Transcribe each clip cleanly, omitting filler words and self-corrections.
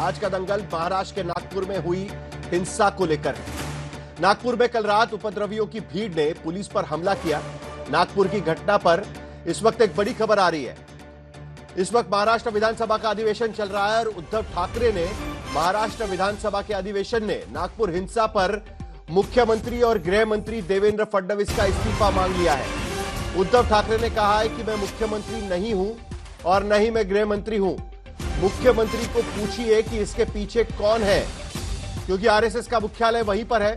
आज का दंगल महाराष्ट्र के नागपुर में हुई हिंसा को लेकर है। नागपुर में कल रात उपद्रवियों की भीड़ ने पुलिस पर हमला किया। नागपुर की घटना पर इस वक्त एक बड़ी खबर आ रही है। इस वक्त महाराष्ट्र विधानसभा का अधिवेशन चल रहा है और उद्धव ठाकरे ने महाराष्ट्र विधानसभा के अधिवेशन ने नागपुर हिंसा पर मुख्यमंत्री और गृह मंत्री देवेंद्र फडणवीस का इस्तीफा मांग लिया है। उद्धव ठाकरे ने कहा है कि मैं मुख्यमंत्री नहीं हूं और न ही मैं गृह मंत्री हूं। मुख्यमंत्री को पूछिए कि इसके पीछे कौन है, क्योंकि आरएसएस का मुख्यालय वहीं पर है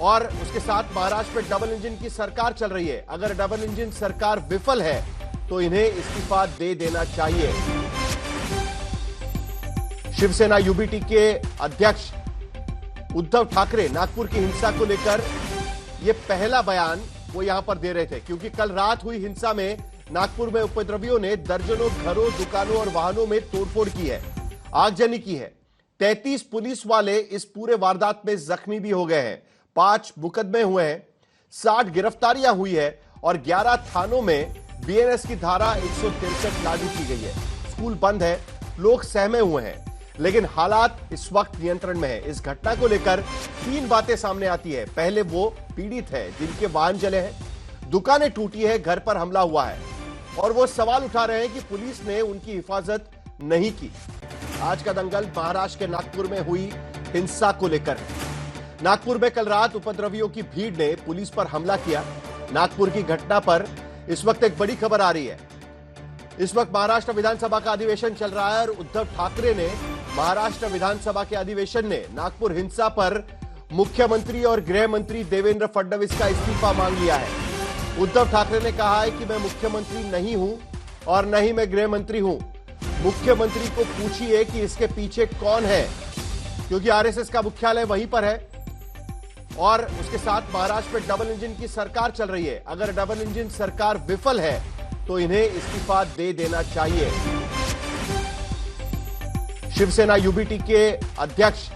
और उसके साथ महाराष्ट्र में डबल इंजन की सरकार चल रही है। अगर डबल इंजन सरकार विफल है तो इन्हें इस्तीफा दे देना चाहिए। शिवसेना यूबीटी के अध्यक्ष उद्धव ठाकरे नागपुर की हिंसा को लेकर यह पहला बयान वो यहां पर दे रहे थे, क्योंकि कल रात हुई हिंसा में नागपुर में उपद्रवियों ने दर्जनों घरों, दुकानों और वाहनों में तोड़फोड़ की है, आगजनी की है। 33 पुलिस वाले इस पूरे वारदात में जख्मी भी हो गए हैं। 5 मुकदमे हुए हैं, 60 गिरफ्तारियां हुई है और 11 थानों में बीएनएस की धारा 163 लागू की गई है। स्कूल बंद है, लोग सहमे हुए हैं, लेकिन हालात इस वक्त नियंत्रण में है। इस घटना को लेकर 3 बातें सामने आती है। पहले वो पीड़ित है जिनके वाहन जले हैं, दुकानें टूटी है, घर पर हमला हुआ है और वो सवाल उठा रहे हैं कि पुलिस ने उनकी हिफाजत नहीं की। आज का दंगल महाराष्ट्र के नागपुर में हुई हिंसा को लेकर है। नागपुर में कल रात उपद्रवियों की भीड़ ने पुलिस पर हमला किया। नागपुर की घटना पर इस वक्त एक बड़ी खबर आ रही है। इस वक्त महाराष्ट्र विधानसभा का अधिवेशन चल रहा है और उद्धव ठाकरे ने महाराष्ट्र विधानसभा के अधिवेशन ने नागपुर हिंसा पर मुख्यमंत्री और गृह मंत्री देवेंद्र फडणवीस का इस्तीफा मांग लिया है। उद्धव ठाकरे ने कहा है कि मैं मुख्यमंत्री नहीं हूं और न ही मैं गृह मंत्री हूं। मुख्यमंत्री को पूछिए कि इसके पीछे कौन है, क्योंकि आरएसएस का मुख्यालय वहीं पर है और उसके साथ महाराष्ट्र में डबल इंजन की सरकार चल रही है। अगर डबल इंजन सरकार विफल है तो इन्हें इस्तीफा दे देना चाहिए। शिवसेना यूबीटी के अध्यक्ष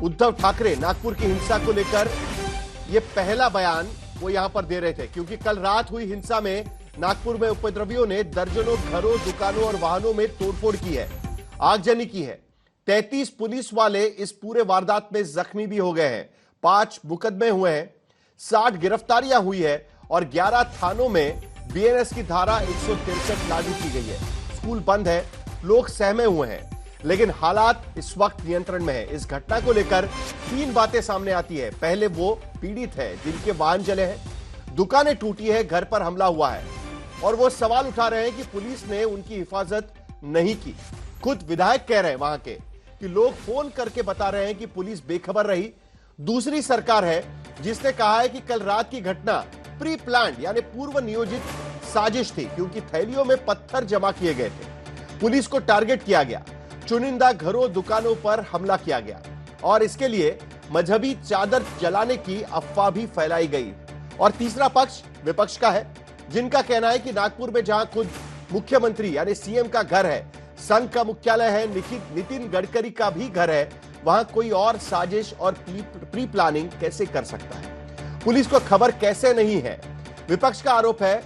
उद्धव ठाकरे नागपुर की हिंसा को लेकर यह पहला बयान वो यहां पर दे रहे थे, क्योंकि कल रात हुई हिंसा में नागपुर में उपद्रवियों ने दर्जनों घरों, दुकानों और वाहनों में तोड़फोड़ की है, आगजनी की है। 33 पुलिस वाले इस पूरे वारदात में जख्मी भी हो गए हैं। 5 मुकदमे हुए हैं, 60 गिरफ्तारियां हुई है और 11 थानों में बीएनएस की धारा 163 लागू की गई है। स्कूल बंद है, लोग सहमे हुए हैं, लेकिन हालात इस वक्त नियंत्रण में है। इस घटना को लेकर 3 बातें सामने आती है। पहले वो पीड़ित है जिनके वाहन जले हैं, दुकानें टूटी है, घर पर हमला हुआ है और वो सवाल उठा रहे हैं कि पुलिस ने उनकी हिफाजत नहीं की। खुद विधायक कह रहे हैं वहां के कि लोग फोन करके बता रहे हैं कि पुलिस बेखबर रही। दूसरी सरकार है जिसने कहा है कि कल रात की घटना प्री प्लान यानी पूर्व नियोजित साजिश थी, क्योंकि थैलियों में पत्थर जमा किए गए थे, पुलिस को टारगेट किया गया, चुनिंदा घरों, दुकानों पर हमला किया गया और इसके लिए मजहबी चादर जलाने की अफवाह भी फैलाई गई। और तीसरा पक्ष विपक्ष का है, जिनका कहना है कि नागपुर में जहां खुद मुख्यमंत्री यानी सीएम का घर है, संघ का मुख्यालय है, नितिन गडकरी का भी घर है, वहां कोई और साजिश और प्री प्लानिंग कैसे कर सकता है, पुलिस को खबर कैसे नहीं है। विपक्ष का आरोप है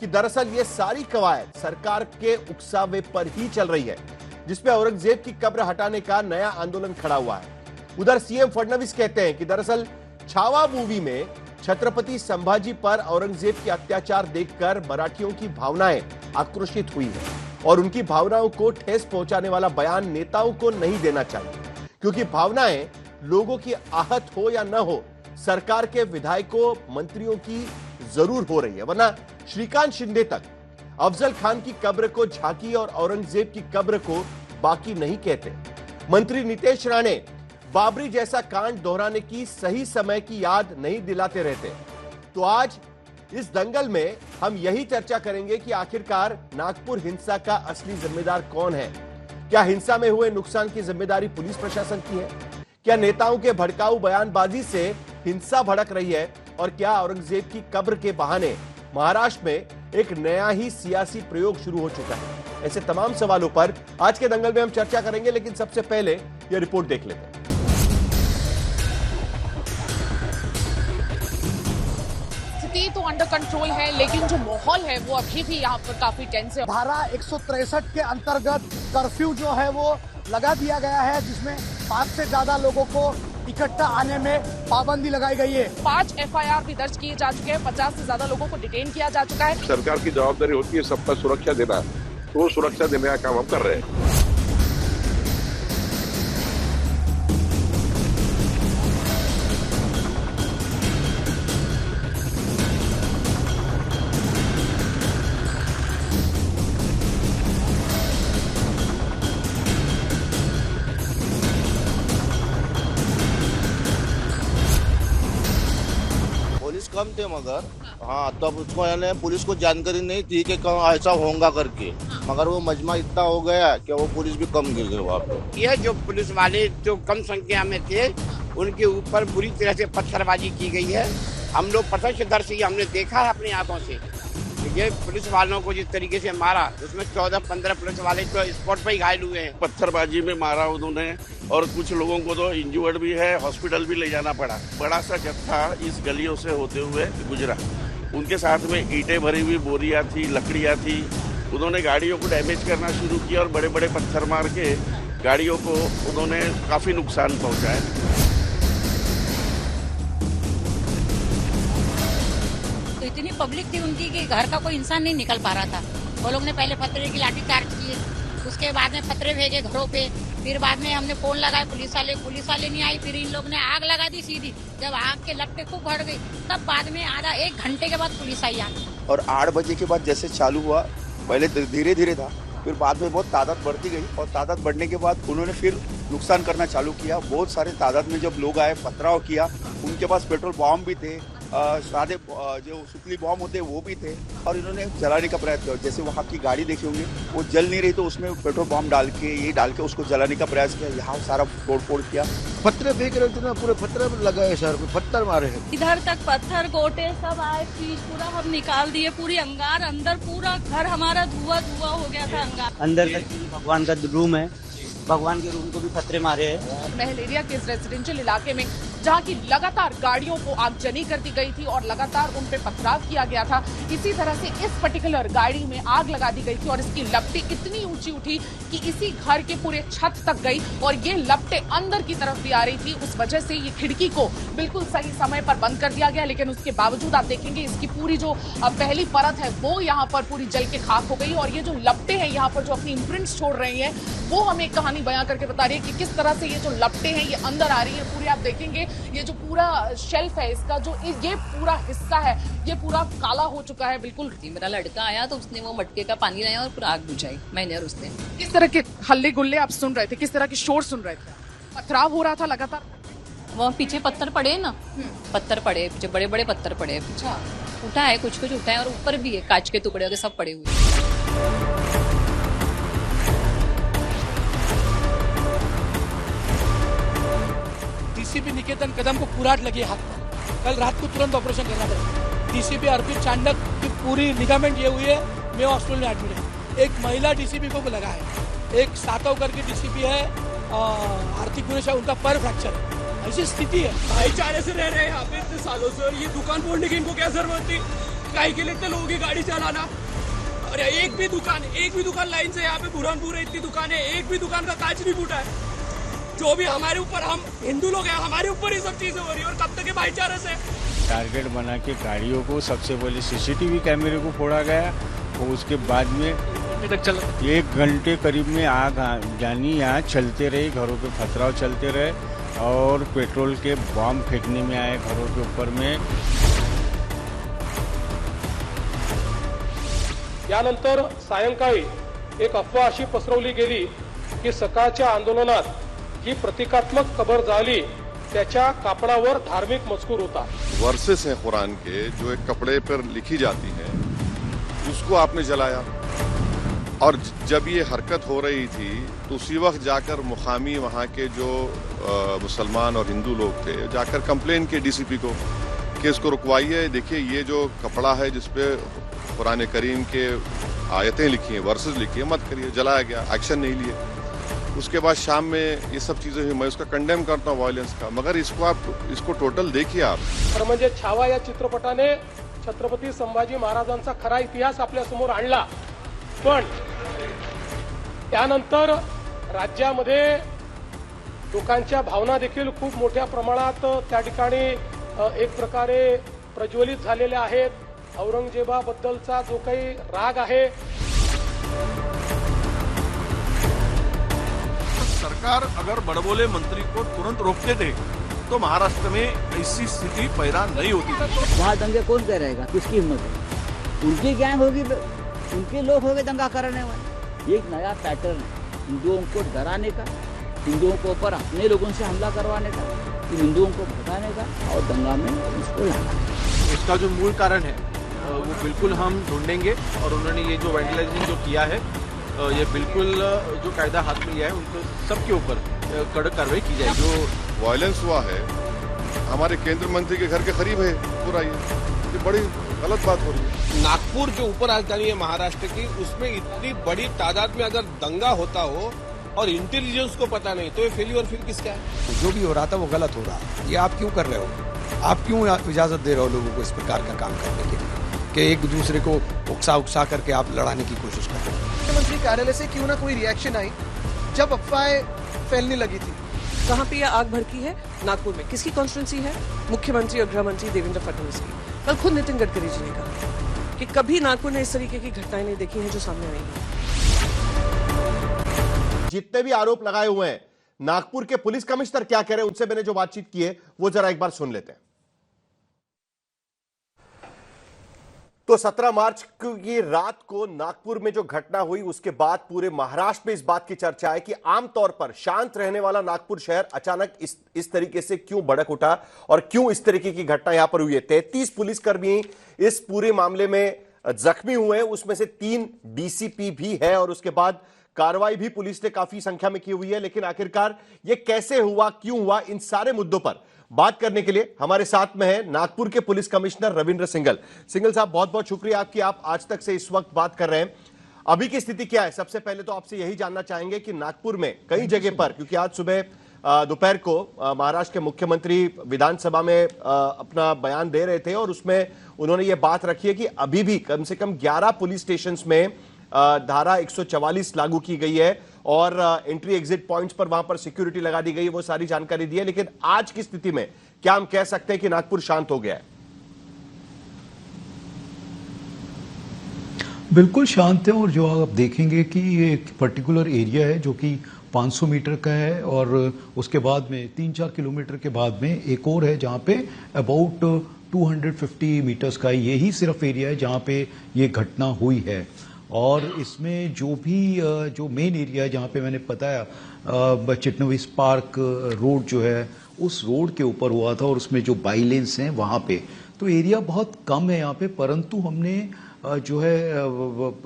कि दरअसल ये सारी कवायद सरकार के उकसावे पर ही चल रही है, जिसपे औरंगजेब की कब्र हटाने का नया आंदोलन खड़ा हुआ है। उधर सीएम फडणवीस कहते हैं कि दरअसल छावा मूवी में छत्रपति संभाजी पर औरंगजेब के अत्याचार देखकर मराठियों की भावनाएं आक्रोशित हुई है और उनकी भावनाओं को ठेस पहुंचाने वाला बयान नेताओं को नहीं देना चाहिए, क्योंकि भावनाएं लोगों की आहत हो या न हो, सरकार के विधायकों, मंत्रियों की जरूर हो रही है। वरना श्रीकांत शिंदे तक अफजल खान की कब्र को झांकी और औरंगजेब की कब्र को बाकी नहीं कहते। मंत्री नितेश राणे बाबरी जैसा कांड दोहराने की सही समय की याद नहीं दिलाते रहते। तो आज इस दंगल में हम यही चर्चा करेंगे कि आखिरकार नागपुर हिंसा का असली जिम्मेदार कौन है। क्या हिंसा में हुए नुकसान की जिम्मेदारी पुलिस प्रशासन की है? क्या नेताओं के भड़काऊ बयानबाजी से हिंसा भड़क रही है? और क्या औरंगजेब की कब्र के बहाने महाराष्ट्र में एक नया ही सियासी प्रयोग शुरू हो चुका है? ऐसे तमाम सवालों पर आज के दंगल में हम चर्चा करेंगे, लेकिन सबसे पहले यह रिपोर्ट देख लेते हैं। स्थिति तो अंडर कंट्रोल है, लेकिन जो माहौल है वो अभी भी यहाँ पर काफी टेंस है। धारा 163 के अंतर्गत कर्फ्यू जो है वो लगा दिया गया है, जिसमें 5 से ज्यादा लोगों को इकट्ठा आने में पाबंदी लगाई गई है। 5 FIR भी दर्ज किए जा चुके हैं, 50 से ज्यादा लोगों को डिटेन किया जा चुका है। सरकार की जवाबदारी होती है सबका सुरक्षा देना, तो वो सुरक्षा देने का काम हम कर रहे हैं। पुलिस कम थे मगर हाँ, तब उसको यानी पुलिस को जानकारी नहीं थी कि ऐसा होगा करके, मगर वो मजमा इतना हो गया कि वो पुलिस भी कम गिर गए वहाँ पे। ये जो पुलिस वाले जो कम संख्या में थे उनके ऊपर बुरी तरह से पत्थरबाजी की गई है। हम लोग प्रत्यक्षदर्शी हमने देखा है अपनी आंखों से। ये पुलिस वालों को जिस तरीके से मारा, उसमें 14-15 पुलिस वाले तो स्पॉट पर ही घायल हुए हैं। पत्थरबाजी में मारा उन्होंने और कुछ लोगों को तो इंजर्ड भी है, हॉस्पिटल भी ले जाना पड़ा। बड़ा सा जत्था इस गलियों से होते हुए गुजरा, उनके साथ में ईंटें भरी हुई बोरियां थी, लकड़ियां थी। उन्होंने गाड़ियों को डैमेज करना शुरू किया और बड़े बड़े पत्थर मार के गाड़ियों को उन्होंने काफी नुकसान पहुंचाया। तो इतनी पब्लिक थी उनकी कि घर का कोई इंसान नहीं निकल पा रहा था। वो लोग ने पहले पत्थरे की लाठी चार्ज किए, उसके बाद में पत्थरे भेजे घरों पे, फिर बाद में हमने फोन लगाया पुलिस वाले नहीं आई, फिर इन लोग ने आग लगा दी सीधी। जब आग के लपटें खूब बढ़ गई तब बाद में आधा 1 घंटे के बाद पुलिस आई आग। और 8 बजे के बाद जैसे चालू हुआ, पहले धीरे धीरे था, फिर बाद में बहुत तादाद बढ़ती गई और तादाद बढ़ने के बाद उन्होंने फिर नुकसान करना चालू किया। बहुत सारे तादाद में जब लोग आए, पथराव किया, उनके पास पेट्रोल बॉम्ब भी थे, सादे जो सुतली बॉम्ब होते वो भी थे और इन्होंने जलाने का प्रयास किया। जैसे वहाँ की गाड़ी देखी होंगे, वो जल नहीं रही तो उसमें पेट्रोल बॉम्ब डाल के उसको जलाने का प्रयास किया। यहाँ सारा तोड़ किया, पत्थर फेंक रहे थे ना, पूरे पत्थर लगाए सर पे, पत्थर मारे हैं। इधर तक पत्थर गोटे सब आए, चीज पूरा हम निकाल दिए, पूरी अंगार अंदर, पूरा घर हमारा धुआं हो गया था। अंगार अंदर तक भगवान का रूम है, भगवान के रूम को भी पत्थरे मारे हैं। महलेरिया के इस रेजिडेंशियल इलाके में जहाँ की लगातार गाड़ियों को आगजनी कर दी गई थी और लगातार उन पे पथराव किया गया था, इसी तरह से इस पर्टिकुलर गाड़ी में आग लगा दी गई थी और इसकी लपटें इतनी ऊंची उठी कि इसी घर के पूरे छत तक गई और ये लपटें अंदर की तरफ भी आ रही थी। उस वजह से ये खिड़की को बिल्कुल सही समय पर बंद कर दिया गया, लेकिन उसके बावजूद आप देखेंगे इसकी पूरी जो पहली परत है वो यहाँ पर पूरी जल के खाक हो गई और ये जो लपटें हैं यहाँ पर जो अपनी इम्प्रिंट्स छोड़ रही हैं, वो हमें एक कहानी बयां करके बता रही है कि किस तरह से ये जो लपटें हैं ये अंदर आ रही है पूरी। आप देखेंगे ये जो पूरा शेल्फ है इसका, जो ये पूरा हिस्सा है ये पूरा काला हो चुका है बिल्कुल। मेरा लड़का आया तो उसने वो मटके का पानी लाया और पूरा आग बुझाई, मैंने और उसने। किस तरह के हल्ले गुल्ले आप सुन रहे थे, किस तरह के शोर सुन रहे थे? पथराव हो रहा था लगातार। वहाँ पीछे पत्थर पड़े ना, पत्थर पड़े पीछे, बड़े बड़े पत्थर पड़े। अच्छा, उठा है कुछ उठा है और ऊपर भी है, कांच के टुकड़े सब पड़े हुए। डीसीपी निकेतन कदम को कुराट लगी हाथ पर। कल रात को तुरंत ऑपरेशन करना पड़ा। डीसीपी अर्पित चांडक की पूरी लिगामेंट ये हुई है, मैं हॉस्पिटल में एडमिट है। एक महिला डीसीपी को लगा है, एक सातव करके डीसीपी है, आर्थिक गुणेश, उनका पर फ्रैक्चर है। ऐसी स्थिति है। भाईचारे से रह रहे हैं यहाँ पे इतने सालों से, ये दुकान फोड़ने की इनको क्या जरूरत थी? काहे के लिए इतने लोगों की गाड़ी चलाना? अरे एक भी दुकान लाइन से यहाँ पे बुरहानपुर है, इतनी दुकान है, एक भी दुकान का कांच नहीं फूटा है। जो भी हमारे ऊपर, हम हिंदू लोग हैं, हमारे ऊपर ही सब चीजें हो रही है और कब तक ये भाईचारे से? टारगेट बना के गाड़ियों को सबसे पहले सीसीटीवी कैमरे को फोड़ा गया और उसके बाद में 1 घंटे करीब में आग जानी यहाँ चलते रही, घरों पे पथराव चलते रहे और पेट्रोल के बॉम्ब फेंकने में आए घरों के ऊपर में। यानंतर सायंकाळी एक अफवा अशी पसरवली गेली की सकाळच्या आंदोलनात जी प्रतीकात्मक कबर झाली त्याच्या कापडावर धार्मिक मजकूर होता। वर्सेस हैं कुरान के जो एक कपड़े पर लिखी जाती है, उसको आपने जलाया। और जब ये हरकत हो रही थी तो उसी वक्त जाकर मुकामी वहाँ के जो मुसलमान और हिंदू लोग थे, जाकर कंप्लेन किए डीसीपी को कि इसको रुकवाइए। देखिए ये जो कपड़ा है जिसपे कुरान करीम के आयतें लिखी हैं, वर्सेस लिखी हैं, मत करिए। जलाया गया, एक्शन नहीं लिए। उसके बाद शाम में ये सब चीजें हुई। मैं उसका कंडेम करता हूँ वायलेंस का, मगर इसको टोटल देखिए आप। खरं म्हणजे छावा या चित्रपटाने छत्रपती संभाजी महाराजांचा खरा इतिहास आपल्यासमोर आणला, पण त्यानंतर राज्यामध्ये लोकांच्या भावना देखील खूप मोठ्या प्रमाणात त्या ठिकाणी एक प्रकारे प्रज्वलित झालेल्या आहेत। औरंगजेबाबद्दलचा जो काही राग आहे, सरकार अगर बड़बोले मंत्री को तुरंत रोकते थे तो महाराष्ट्र में ऐसी स्थिति पैदा नहीं होती। वहाँ दंगे कौन करेगा, किसकी हिम्मत है? उनकी गैंग होगी, उनके लोग होंगे दंगा करने वाले। एक नया पैटर्न है हिंदुओं को डराने का, हिंदुओं के ऊपर अपने लोगों से हमला करवाने का, हिंदुओं को भगाने का और दंगा में उसको लाना। इसका जो मूल कारण है वो बिल्कुल हम ढूंढेंगे और उन्होंने ये जो वैंडलाइजिंग जो किया है, ये बिल्कुल जो कायदा हाथ में लिया है उनको सबके ऊपर कड़क कार्रवाई की जाएगी। जो वायलेंस हुआ है हमारे केंद्र मंत्री के घर के करीब है पूरा, ये बड़ी गलत बात हो रही है। नागपुर जो उप राजधानी है महाराष्ट्र की, उसमें इतनी बड़ी तादाद में अगर दंगा होता हो और इंटेलिजेंस को पता नहीं तो ये फेल्यूर फिर किसका है? जो भी हो रहा था वो गलत हो रहा, ये आप क्यों कर रहे हो? आप क्यों इजाजत दे रहे हो लोगों को इस प्रकार का काम करने के लिए कि एक दूसरे को उकसा करके आप लड़ाने की कोशिश कर रहे हो? मुख्यमंत्री कार्यालय से क्यों ना कोई रिएक्शन आई जब अफवाहें फैलने लगी थी। कहाँ पे यह आग भड़की है? नागपुर में। किसकी कॉन्स्टिट्यूंसी है? मुख्यमंत्री और गृह मंत्री देवेंद्र फडणवीस की। कल खुद नितिन गडकरी जी ने कहा कि कभी नागपुर ने इस तरीके की घटनाएं नहीं देखी हैं जो सामने आई हैं। जितने भी आरोप लगाए हुए हैं, नागपुर के पुलिस कमिश्नर क्या कह रहे हैं, उनसे मैंने जो बातचीत की है वो जरा एक बार सुन लेते हैं। तो 17 मार्च की रात को नागपुर में जो घटना हुई, उसके बाद पूरे महाराष्ट्र में इस बात की चर्चा है कि आमतौर पर शांत रहने वाला नागपुर शहर अचानक इस तरीके से क्यों भड़क उठा और क्यों इस तरीके की घटना यहां पर हुई है। 33 पुलिसकर्मी इस पूरे मामले में जख्मी हुए हैं, उसमें से 3 डीसीपी भी है और उसके बाद कार्रवाई भी पुलिस ने काफी संख्या में की हुई है। लेकिन आखिरकार यह कैसे हुआ, क्यों हुआ, इन सारे मुद्दों पर बात करने के लिए हमारे साथ में है नागपुर के पुलिस कमिश्नर रविंद्र सिंघल। सिंघल साहब, बहुत बहुत शुक्रिया आपकी, आप आज तक से इस वक्त बात कर रहे हैं। अभी की स्थिति क्या है? सबसे पहले तो आपसे यही जानना चाहेंगे कि नागपुर में कई जगह पर, क्योंकि आज सुबह दोपहर को महाराष्ट्र के मुख्यमंत्री विधानसभा में अपना बयान दे रहे थे और उसमें उन्होंने ये बात रखी है कि अभी भी कम से कम 11 पुलिस स्टेशन में धारा 144 लागू की गई है और एंट्री एग्जिट पॉइंट्स पर वहां पर सिक्योरिटी लगा दी गई है, वो सारी जानकारी दी है। लेकिन आज की स्थिति में क्या हम कह सकते हैं कि नागपुर शांत हो गया है? बिल्कुल शांत है। और जो आप देखेंगे कि ये एक पर्टिकुलर एरिया है जो कि 500 मीटर का है और उसके बाद में 3-4 किलोमीटर के बाद में एक और है जहां पे अबाउट 250 मीटर्स का यही सिर्फ एरिया है जहां पे ये घटना हुई है। और इसमें जो भी जो मेन एरिया है जहाँ पे मैंने बताया चिटनवीस पार्क रोड जो है, उस रोड के ऊपर हुआ था और उसमें जो बाइलेंस हैं वहाँ पे तो एरिया बहुत कम है यहाँ पे, परंतु हमने जो है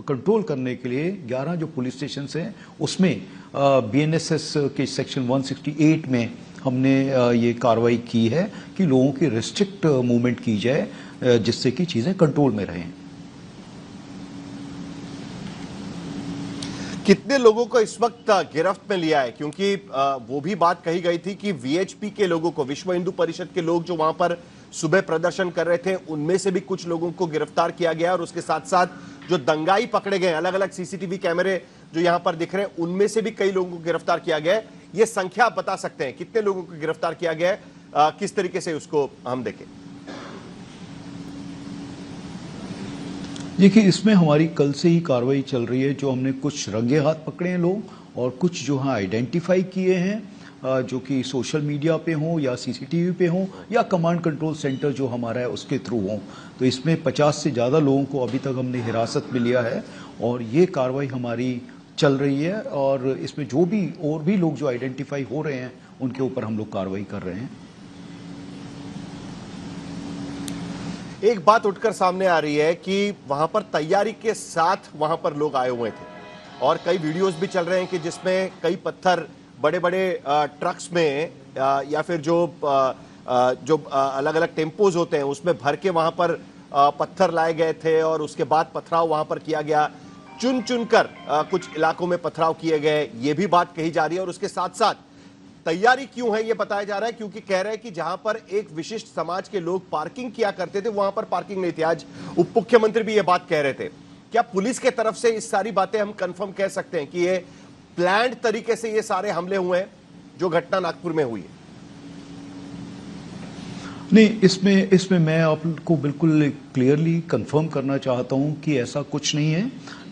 कंट्रोल करने के लिए 11 जो पुलिस स्टेशन हैं उसमें BNSS के सेक्शन 168 में हमने ये कार्रवाई की है कि लोगों की रिस्ट्रिक्ट मूवमेंट की जाए जिससे कि चीज़ें कंट्रोल में रहें। कितने लोगों को इस वक्त गिरफ्त में लिया है? क्योंकि वो भी बात कही गई थी कि VHP के लोगों को, विश्व हिंदू परिषद के लोग जो वहां पर सुबह प्रदर्शन कर रहे थे, उनमें से भी कुछ लोगों को गिरफ्तार किया गया और उसके साथ साथ जो दंगाई पकड़े गए, अलग अलग CCTV कैमरे जो यहां पर दिख रहे हैं, उनमें से भी कई लोगों को गिरफ्तार किया गया है। ये संख्या आप बता सकते हैं कितने लोगों को गिरफ्तार किया गया है, किस तरीके से उसको हम देखें? देखिए, इसमें हमारी कल से ही कार्रवाई चल रही है। जो हमने कुछ रंगे हाथ पकड़े हैं लोग और कुछ जो हाँ आइडेंटिफाई किए हैं जो कि सोशल मीडिया पे हों या CCTV पे हों या कमांड कंट्रोल सेंटर जो हमारा है उसके थ्रू हों। तो इसमें 50 से ज़्यादा लोगों को अभी तक हमने हिरासत में लिया है और ये कार्रवाई हमारी चल रही है और इसमें जो भी और भी लोग जो आइडेंटिफाई हो रहे हैं उनके ऊपर हम लोग कार्रवाई कर रहे हैं। एक बात उठकर सामने आ रही है कि वहां पर तैयारी के साथ वहां पर लोग आए हुए थे और कई वीडियोस भी चल रहे हैं कि जिसमें कई पत्थर बड़े बड़े ट्रक्स में या फिर जो अलग अलग टेम्पोज होते हैं उसमें भर के वहां पर पत्थर लाए गए थे और उसके बाद पथराव वहां पर किया गया। चुन चुनकर कुछ इलाकों में पथराव किए गए, ये भी बात कही जा रही है। और उसके साथ साथ तैयारी क्यों है ये बताया जा रहा है, क्योंकि कह रहे हैं कि जहां पर एक विशिष्ट समाज के लोग पार्किंग किया करते थे वहां पर पार्किंग नहीं थी। आज उप मुख्यमंत्री भी ये बात कह रहे थे। क्या पुलिस के तरफ से इस सारी बातें हम कंफर्म कह सकते हैं कि ये प्लान्ड तरीके से ये सारे हमले हुए हैं जो घटना नागपुर में हुई है? नहीं, इसमें मैं आपको बिल्कुल क्लियरली कंफर्म करना चाहता हूं कि ऐसा कुछ नहीं है,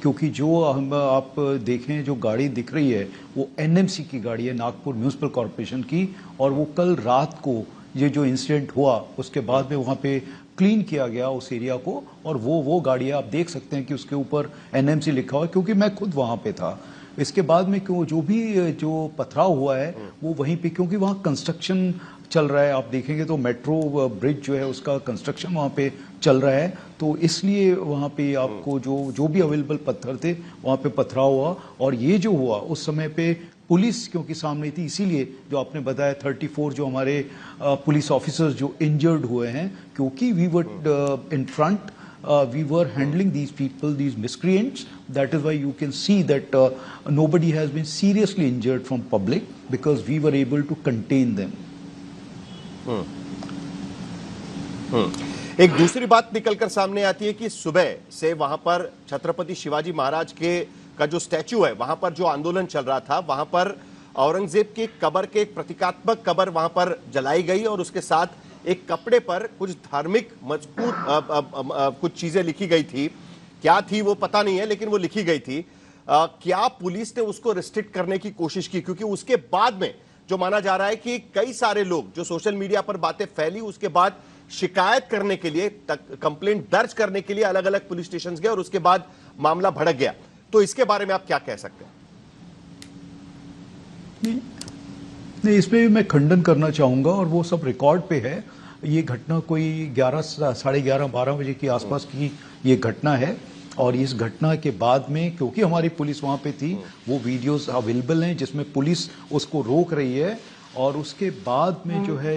क्योंकि जो हम आप देखें जो गाड़ी दिख रही है वो एनएमसी की गाड़ी है, नागपुर म्यूनिसिपल कॉरपोरेशन की, और वो कल रात को ये जो इंसिडेंट हुआ उसके बाद में वहाँ पे क्लीन किया गया उस एरिया को, और वो गाड़ी आप देख सकते हैं कि उसके ऊपर एनएमसी लिखा हुआ है, क्योंकि मैं खुद वहाँ पे था। इसके बाद में क्यों जो पथराव हुआ है वो वहीं पे, क्योंकि वहाँ कंस्ट्रक्शन चल रहा है, आप देखेंगे तो मेट्रो ब्रिज जो है उसका कंस्ट्रक्शन वहाँ पे चल रहा है, तो इसलिए वहाँ पे आपको जो भी अवेलेबल पत्थर थे वहाँ पे पथराव हुआ। और ये जो हुआ उस समय पे पुलिस क्योंकि सामने थी, इसीलिए जो आपने बताया 34 जो हमारे पुलिस ऑफिसर्स जो इंजर्ड हुए हैं, क्योंकि we were in front, we were handling these people, these miscreants. That is why you can see that nobody has been seriously injured from public, because we were able to contain them. एक दूसरी बात निकलकर सामने आती है कि सुबह से वहां पर छत्रपति शिवाजी महाराज का जो स्टैच्यू है वहां पर जो आंदोलन चल रहा था, वहां पर औरंगजेब की कब्र के एक प्रतीकात्मक कब्र वहां पर जलाई गई, और उसके साथ एक कपड़े पर कुछ धार्मिक मजबूत कुछ चीजें लिखी गई थी। क्या थी वो पता नहीं है, लेकिन वो लिखी गई थी। क्या पुलिस ने उसको रिस्ट्रिक्ट करने की कोशिश की? क्योंकि उसके बाद में जो माना जा रहा है कि कई सारे लोग जो सोशल मीडिया पर बातें फैली, उसके बाद शिकायत करने के लिए, कंप्लेंट दर्ज करने के लिए अलग अलग पुलिस स्टेशन गए और उसके बाद मामला भड़क गया। तो इसके बारे में आप क्या कह सकते हैं? नहीं, इसमें मैं खंडन करना चाहूंगा, और वो सब रिकॉर्ड पे है। ये घटना कोई 11:30-12 बजे के आसपास की ये घटना है, और इस घटना के बाद में क्योंकि हमारी पुलिस वहां पे थी, वो वीडियोस अवेलेबल हैं जिसमें पुलिस उसको रोक रही है, और उसके बाद में जो है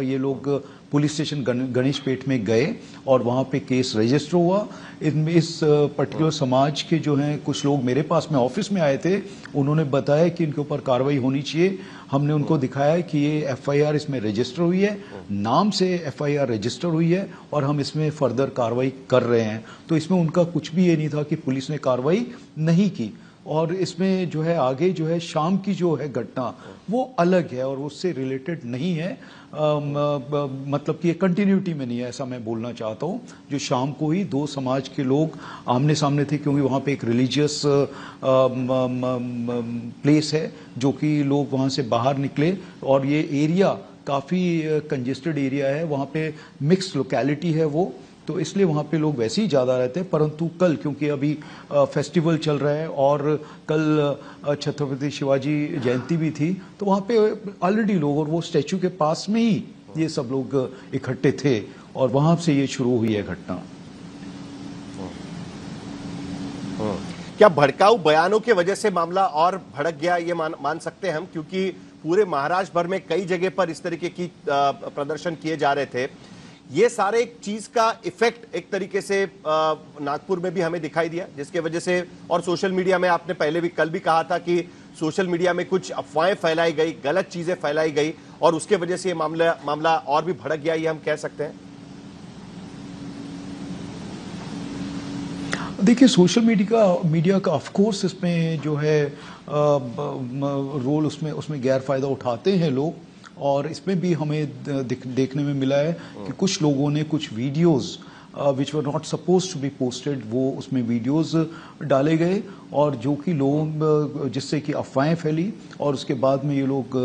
ये लोग पुलिस स्टेशन गणेशपेट में गए और वहाँ पे केस रजिस्टर हुआ। इनमें इस पर्टिकुलर समाज के जो हैं कुछ लोग मेरे पास में ऑफिस में आए थे, उन्होंने बताया कि इनके ऊपर कार्रवाई होनी चाहिए। हमने उनको दिखाया कि ये एफआईआर इसमें रजिस्टर हुई है, नाम से एफआईआर रजिस्टर हुई है, और हम इसमें फर्दर कार्रवाई कर रहे हैं। तो इसमें उनका कुछ भी ये नहीं था कि पुलिस ने कार्रवाई नहीं की। और इसमें जो है आगे जो है शाम की जो है घटना वो अलग है और उससे रिलेटेड नहीं है, मतलब कि ये कंटिन्यूटी में नहीं है, ऐसा मैं बोलना चाहता हूँ। जो शाम को ही दो समाज के लोग आमने सामने थे, क्योंकि वहाँ पे एक रिलीजियस प्लेस है, जो कि लोग वहाँ से बाहर निकले, और ये एरिया काफ़ी कंजेस्टेड एरिया है, वहाँ पे मिक्स लोकेलिटी है वो, तो इसलिए वहाँ पे लोग वैसे ही ज़्यादा रहते हैं। परंतु कल क्योंकि अभी फेस्टिवल चल रहा है और कल छत्रपति शिवाजी जयंती भी थी, तो वहाँ पे ऑलरेडी लोग, और वो स्टैचू के पास में ही ये सब लोग इकट्ठे थे, और वहाँ से ये शुरू हुई है घटना। क्या भड़काऊ बयानों की वजह से मामला और भड़क गया, ये मान सकते हैं हम? क्योंकि पूरे महाराष्ट्र भर में कई जगह पर इस तरीके की प्रदर्शन किए जा रहे थे। ये सारे एक चीज का इफेक्ट एक तरीके से नागपुर में भी हमें दिखाई दिया, जिसके वजह से, और सोशल मीडिया में आपने पहले भी कल भी कहा था कि सोशल मीडिया में कुछ अफवाहें फैलाई गई, गलत चीजें फैलाई गई, और उसके वजह से ये मामला और भी भड़क गया, ये हम कह सकते हैं। देखिए, सोशल मीडिया का ऑफ कोर्स इसमें जो है रोल, उसमें गैर फायदा उठाते हैं लोग, और इसमें भी हमें देखने में मिला है कि कुछ लोगों ने कुछ videos which were not suppose to be posted, वो उसमें वीडियोस डाले गए, और जो कि लोग, जिससे कि अफवाहें फैली, और उसके बाद में ये लोग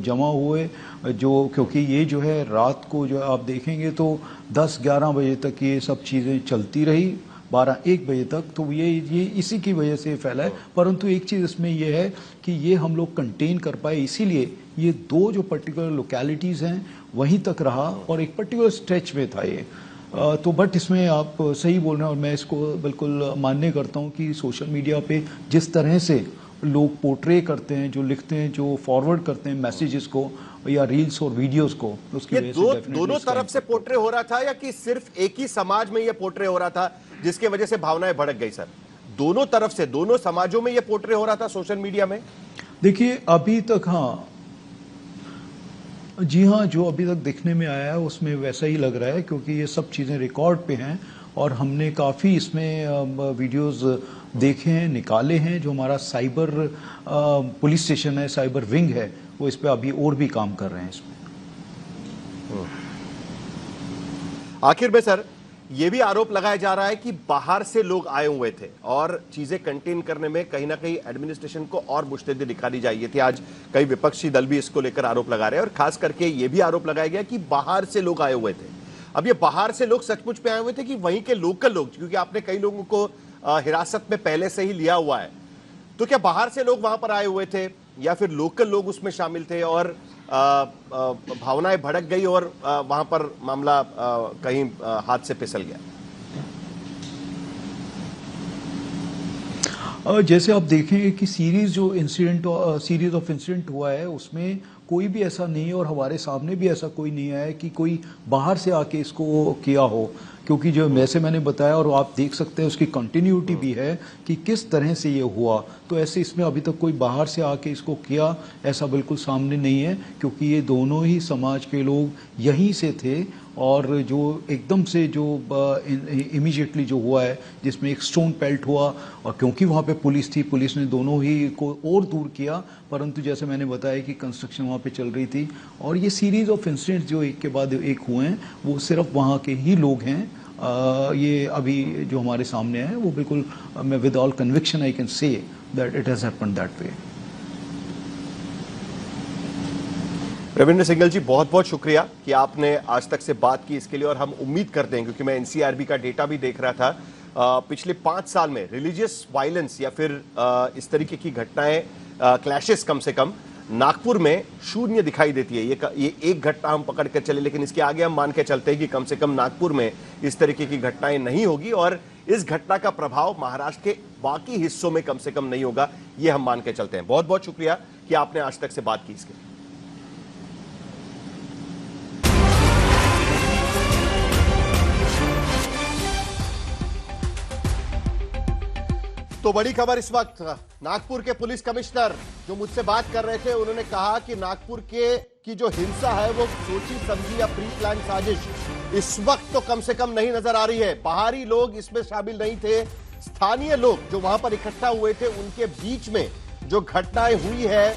जमा हुए, जो क्योंकि ये जो है रात को जो आप देखेंगे तो 10-11 बजे तक ये सब चीज़ें चलती रही, 12-1 बजे तक, तो ये इसी की वजह से फैला है। परंतु एक चीज़ इसमें ये है कि ये हम लोग कंटेन कर पाए, इसीलिए ये दो जो पर्टिकुलर लोकेलिटीज़ हैं वहीं तक रहा, और एक पर्टिकुलर स्ट्रेच में था ये। तो बट इसमें आप सही बोल रहे हैं, और मैं इसको बिल्कुल मान्य करता हूँ कि सोशल मीडिया पे जिस तरह से लोग पोर्ट्रे करते हैं, जो लिखते हैं, जो फॉरवर्ड करते हैं मैसेजेस को या रील्स और वीडियोस को, उसकी वजह से दोनों तरफ से पोर्ट्रे हो रहा था, या कि सिर्फ एक ही समाज में ये पोर्ट्रे हो रहा था जिसके वजह से भावनाएं भड़क गई? सर, दोनों तरफ से, दोनों समाजों में ये पोर्ट्रे हो रहा था सोशल मीडिया में? देखिए, अभी तक हाँ, जी हाँ, जो अभी तक देखने में आया है उसमें वैसा ही लग रहा है, क्योंकि ये सब चीज़ें रिकॉर्ड पे हैं और हमने काफ़ी इसमें वीडियोस देखे हैं, निकाले हैं। जो हमारा साइबर पुलिस स्टेशन है, साइबर विंग है, वो इस पे अभी और भी काम कर रहे हैं इसमें। आखिर में सर, ये भी आरोप लगाया जा रहा है कि बाहर से लोग आए हुए थे और चीजें कंटेन करने में कहीं ना कहीं एडमिनिस्ट्रेशन को और मुस्तैदी दिखानी चाहिए थी। आज कई विपक्षी दल भी इसको लेकर आरोप लगा रहे हैं और खास करके ये भी आरोप लगाया गया कि बाहर से लोग आए हुए थे। अब ये बाहर से लोग सचमुच में आए हुए थे कि वहीं के लोकल लोग, क्योंकि आपने कई लोगों को हिरासत में पहले से ही लिया हुआ है, तो क्या बाहर से लोग वहां पर आए हुए थे या फिर लोकल लोग उसमें शामिल थे और भावनाएं भड़क गई और वहां पर मामला कहीं हाथ से फिसल गया? जैसे आप देखेंगे कि सीरीज ऑफ इंसिडेंट हुआ है उसमें कोई भी ऐसा नहीं है और हमारे सामने भी ऐसा कोई नहीं आया कि कोई बाहर से आके इसको किया हो, क्योंकि जो वैसे मैंने बताया और आप देख सकते हैं उसकी कंटिन्यूटी भी है कि किस तरह से ये हुआ। तो ऐसे इसमें अभी तक कोई बाहर से आके इसको किया ऐसा बिल्कुल सामने नहीं है, क्योंकि ये दोनों ही समाज के लोग यहीं से थे और जो एकदम से जो इमीडिएटली जो हुआ है जिसमें एक स्टोन पेल्ट हुआ और क्योंकि वहाँ पे पुलिस थी, पुलिस ने दोनों ही को और दूर किया, परंतु जैसे मैंने बताया कि कंस्ट्रक्शन वहाँ पे चल रही थी और ये सीरीज ऑफ इंसिडेंट्स जो एक के बाद एक हुए हैं वो सिर्फ वहाँ के ही लोग हैं। ये अभी जो हमारे सामने है वो बिल्कुल मैं with all conviction I can say that it has happened that way. Ravindra Singhal ji, बहुत बहुत शुक्रिया कि आपने आज तक से बात की इसके लिए, और हम उम्मीद करते हैं, क्योंकि मैं एनसीआरबी का डेटा भी देख रहा था, पिछले 5 साल में रिलीजियस वायलेंस या फिर इस तरीके की घटनाएं, क्लैशेस कम से कम नागपुर में शून्य दिखाई देती है। ये एक घटना हम पकड़ कर चले, लेकिन इसके आगे हम मान के चलते हैं कि कम से कम नागपुर में इस तरीके की घटनाएं नहीं होगी और इस घटना का प्रभाव महाराष्ट्र के बाकी हिस्सों में कम से कम नहीं होगा, ये हम मान के चलते हैं। बहुत बहुत शुक्रिया कि आपने आज तक से बात की इसके लिए। तो बड़ी खबर इस वक्त, नागपुर के पुलिस कमिश्नर जो मुझसे बात कर रहे थे, उन्होंने कहा कि नागपुर की जो हिंसा है वो सोची समझी या प्री प्लान साजिश इस वक्त तो कम से कम नहीं नजर आ रही है। बाहरी लोग इसमें शामिल नहीं थे, स्थानीय लोग जो वहां पर इकट्ठा हुए थे उनके बीच में जो घटनाएं हुई है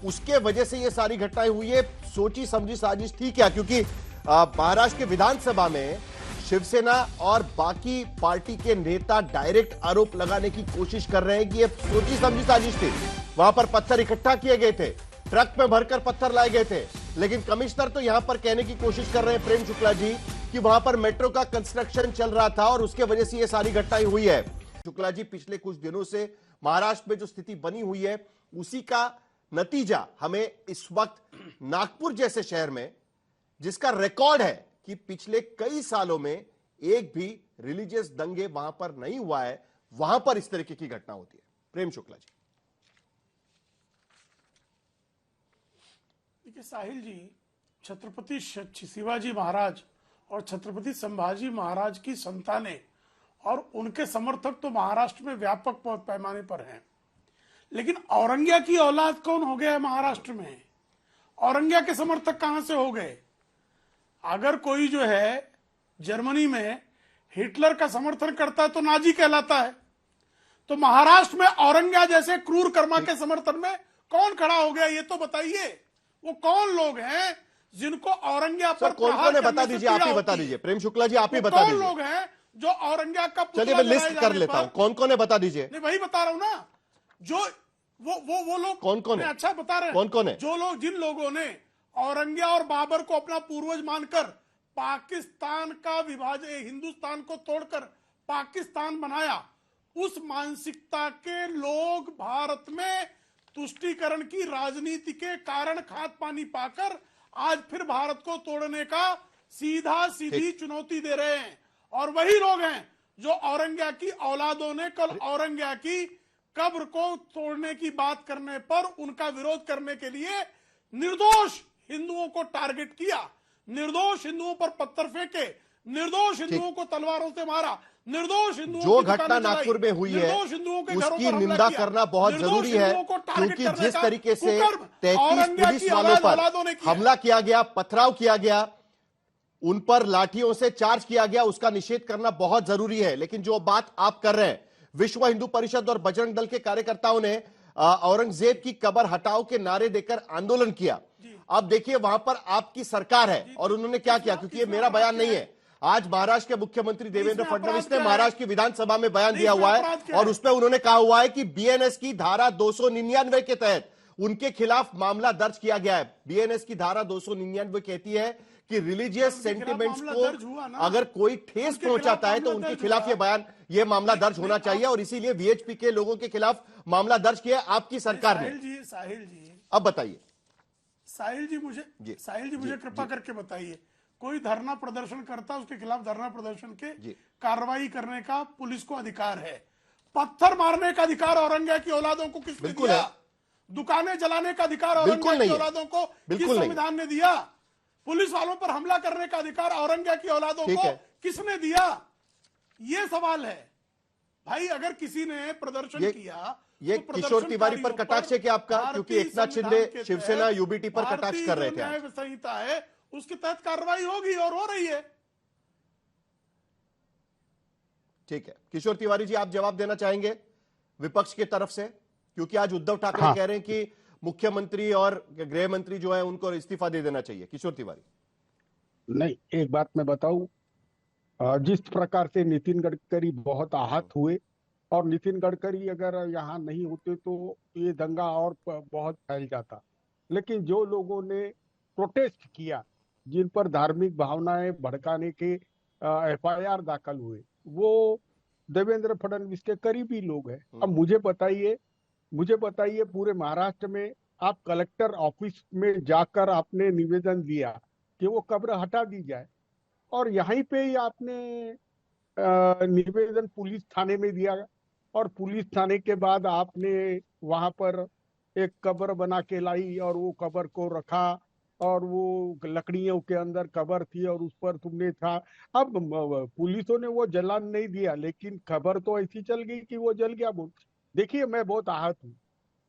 उसके वजह से ये सारी घटनाएं हुई है। सोची समझी साजिश थी क्या? क्योंकि महाराष्ट्र के विधानसभा में शिवसेना और बाकी पार्टी के नेता डायरेक्ट आरोप लगाने की कोशिश कर रहे हैं कि ये सोची समझी साजिश थी। वहां पर पत्थर इकट्ठा किए गए थे, ट्रक में भरकर पत्थर लाए गए थे, लेकिन कमिश्नर तो यहां पर कहने की कोशिश कर रहे हैं, प्रेम शुक्ला जी, कि वहां पर मेट्रो का कंस्ट्रक्शन चल रहा था और उसके वजह से ये सारी घटनाएं हुई है। शुक्ला जी, पिछले कुछ दिनों से महाराष्ट्र में जो स्थिति बनी हुई है उसी का नतीजा हमें इस वक्त नागपुर जैसे शहर में, जिसका रिकॉर्ड है कि पिछले कई सालों में एक भी रिलीजियस दंगे वहां पर नहीं हुआ है, वहां पर इस तरीके की घटना होती है। प्रेम शुक्ला जी। देखिए साहिल जी, छत्रपति शिवाजी महाराज और छत्रपति संभाजी महाराज की संतानें और उनके समर्थक तो महाराष्ट्र में व्यापक पैमाने पर हैं, लेकिन औरंगिया की औलाद कौन हो गया है महाराष्ट्र में? औरंगिया के समर्थक कहां से हो गए? अगर कोई जो है जर्मनी में हिटलर का समर्थन करता है तो नाजी कहलाता है, तो महाराष्ट्र में औरंगिया जैसे क्रूर कर्मा के समर्थन में कौन खड़ा हो गया? ये तो बताइए, वो कौन लोग हैं जिनको औरंगिया पर कौन है? बता दीजिए, आप ही बता दीजिए। प्रेम शुक्ला जी, आप ही बता दीजिए। कौन लोग हैं जो औरंगिया का? चलिए मैं लिस्ट कर लेता हूं, कौन कौन है बता दीजिए। नहीं, वही बता रहा हूं ना, जो वो लोग कौन कौन है? अच्छा बता रहे हैं कौन कौन है? जो लोग, जिन लोगों ने औरंगिया और बाबर को अपना पूर्वज मानकर पाकिस्तान का विभाजन, हिंदुस्तान को तोड़कर पाकिस्तान बनाया, उस मानसिकता के लोग भारत में तुष्टीकरण की राजनीति के कारण खाद पानी पाकर आज फिर भारत को तोड़ने का सीधी चुनौती दे रहे हैं। और वही लोग हैं जो औरंगिया की औलादों ने कल औरंगिया की कब्र को तोड़ने की बात करने पर उनका विरोध करने के लिए निर्दोष हिंदुओं को टारगेट किया, निर्दोष हिंदुओं पर पत्थर फेंके, निर्दोष हिंदुओं को तलवारों से मारा। निर्दोष हिंदुओं जो की घटना दुकानें जलाई, नागपुर में हुई है निर्दोष हिंदुओं के घरों उसकी पर हमला निंदा किया, करना बहुत निर्दोष जरूरी है, हिंदुओं को टारगेट क्योंकि करने जिस का तरीके से कुकर्म 33 औरंगजेब पुलिस की वालों अवैध पर औलादों ने किया। हमला किया गया, पथराव किया गया, उन पर लाठियों से चार्ज किया गया, उसका निषेध करना बहुत जरूरी है। लेकिन जो बात आप कर रहे हैं, विश्व हिंदू परिषद और बजरंग दल के कार्यकर्ताओं ने औरंगजेब की कब्र हटाओ के नारे देकर आंदोलन किया। अब देखिए वहां पर आपकी सरकार है और उन्होंने क्या किया, क्योंकि ये मेरा बयान नहीं है, आज महाराष्ट्र के मुख्यमंत्री देवेंद्र फडणवीस ने महाराष्ट्र की विधानसभा में बयान दिया हुआ है और उसमें उन्होंने कहा हुआ है कि बीएनएस की धारा 299 के तहत उनके खिलाफ मामला दर्ज किया गया है। बीएनएस की धारा 299 कहती है कि रिलीजियस सेंटिमेंट्स को अगर कोई ठेस पहुंचाता है तो उनके खिलाफ ये मामला दर्ज होना चाहिए और इसीलिए वीएचपी के लोगों के खिलाफ मामला दर्ज किया आपकी सरकार ने। साहिल जी अब बताइए। साहिल जी मुझे कृपा करके बताइए, कोई धरना प्रदर्शन करता उसके खिलाफ धरना प्रदर्शन के कार्रवाई करने का पुलिस को अधिकार है, पत्थर मारने का अधिकार औरंगजेब की औलादों को किसने दिया? दुकानें जलाने का अधिकार औरंगजेब की औलादों को किस संविधान ने दिया? पुलिस वालों पर हमला करने का अधिकार औरंगजेब की औलादों को किसने दिया? ये सवाल है भाई। अगर किसी ने प्रदर्शन किया, ये किशोर तिवारी पर कटाक्ष है क्या आपका? क्योंकि एकनाथ शिंदे शिवसेना यूबीटी पर कटाक्ष कर रहे थे। न्याय संहिता है उसके तहत कार्रवाई होगी और हो रही है। ठीक है, किशोर तिवारी जी आप जवाब देना चाहेंगे विपक्ष की तरफ से, क्योंकि आज उद्धव ठाकरे कह रहे हैं कि मुख्यमंत्री और गृह मंत्री जो है उनको इस्तीफा दे देना चाहिए। किशोर तिवारी नहीं, एक बात मैं बताऊं, जिस प्रकार से नितिन गडकरी बहुत आहत हुए और नितिन गडकरी अगर यहाँ नहीं होते तो ये दंगा और बहुत फैल जाता, लेकिन जो लोगों ने प्रोटेस्ट किया, जिन पर धार्मिक भावनाएं भड़काने के एफआईआर दाखिल हुए, वो देवेंद्र फडणवीस के करीबी लोग हैं। अब मुझे बताइए पूरे महाराष्ट्र में आप कलेक्टर ऑफिस में जाकर आपने निवेदन दिया कि वो कब्र हटा दी जाए और यहीं पे ही आपने निवेदन पुलिस थाने में दिया और पुलिस थाने के बाद आपने वहां पर एक कब्र बना के लाई और वो कब्र को रखा और वो लकड़ियों के अंदर कब्र थी और उस पर तुमने था। अब पुलिसों ने वो जलान नहीं दिया, लेकिन खबर तो ऐसी चल गई कि वो जल गया। देखिए मैं बहुत आहत हूँ।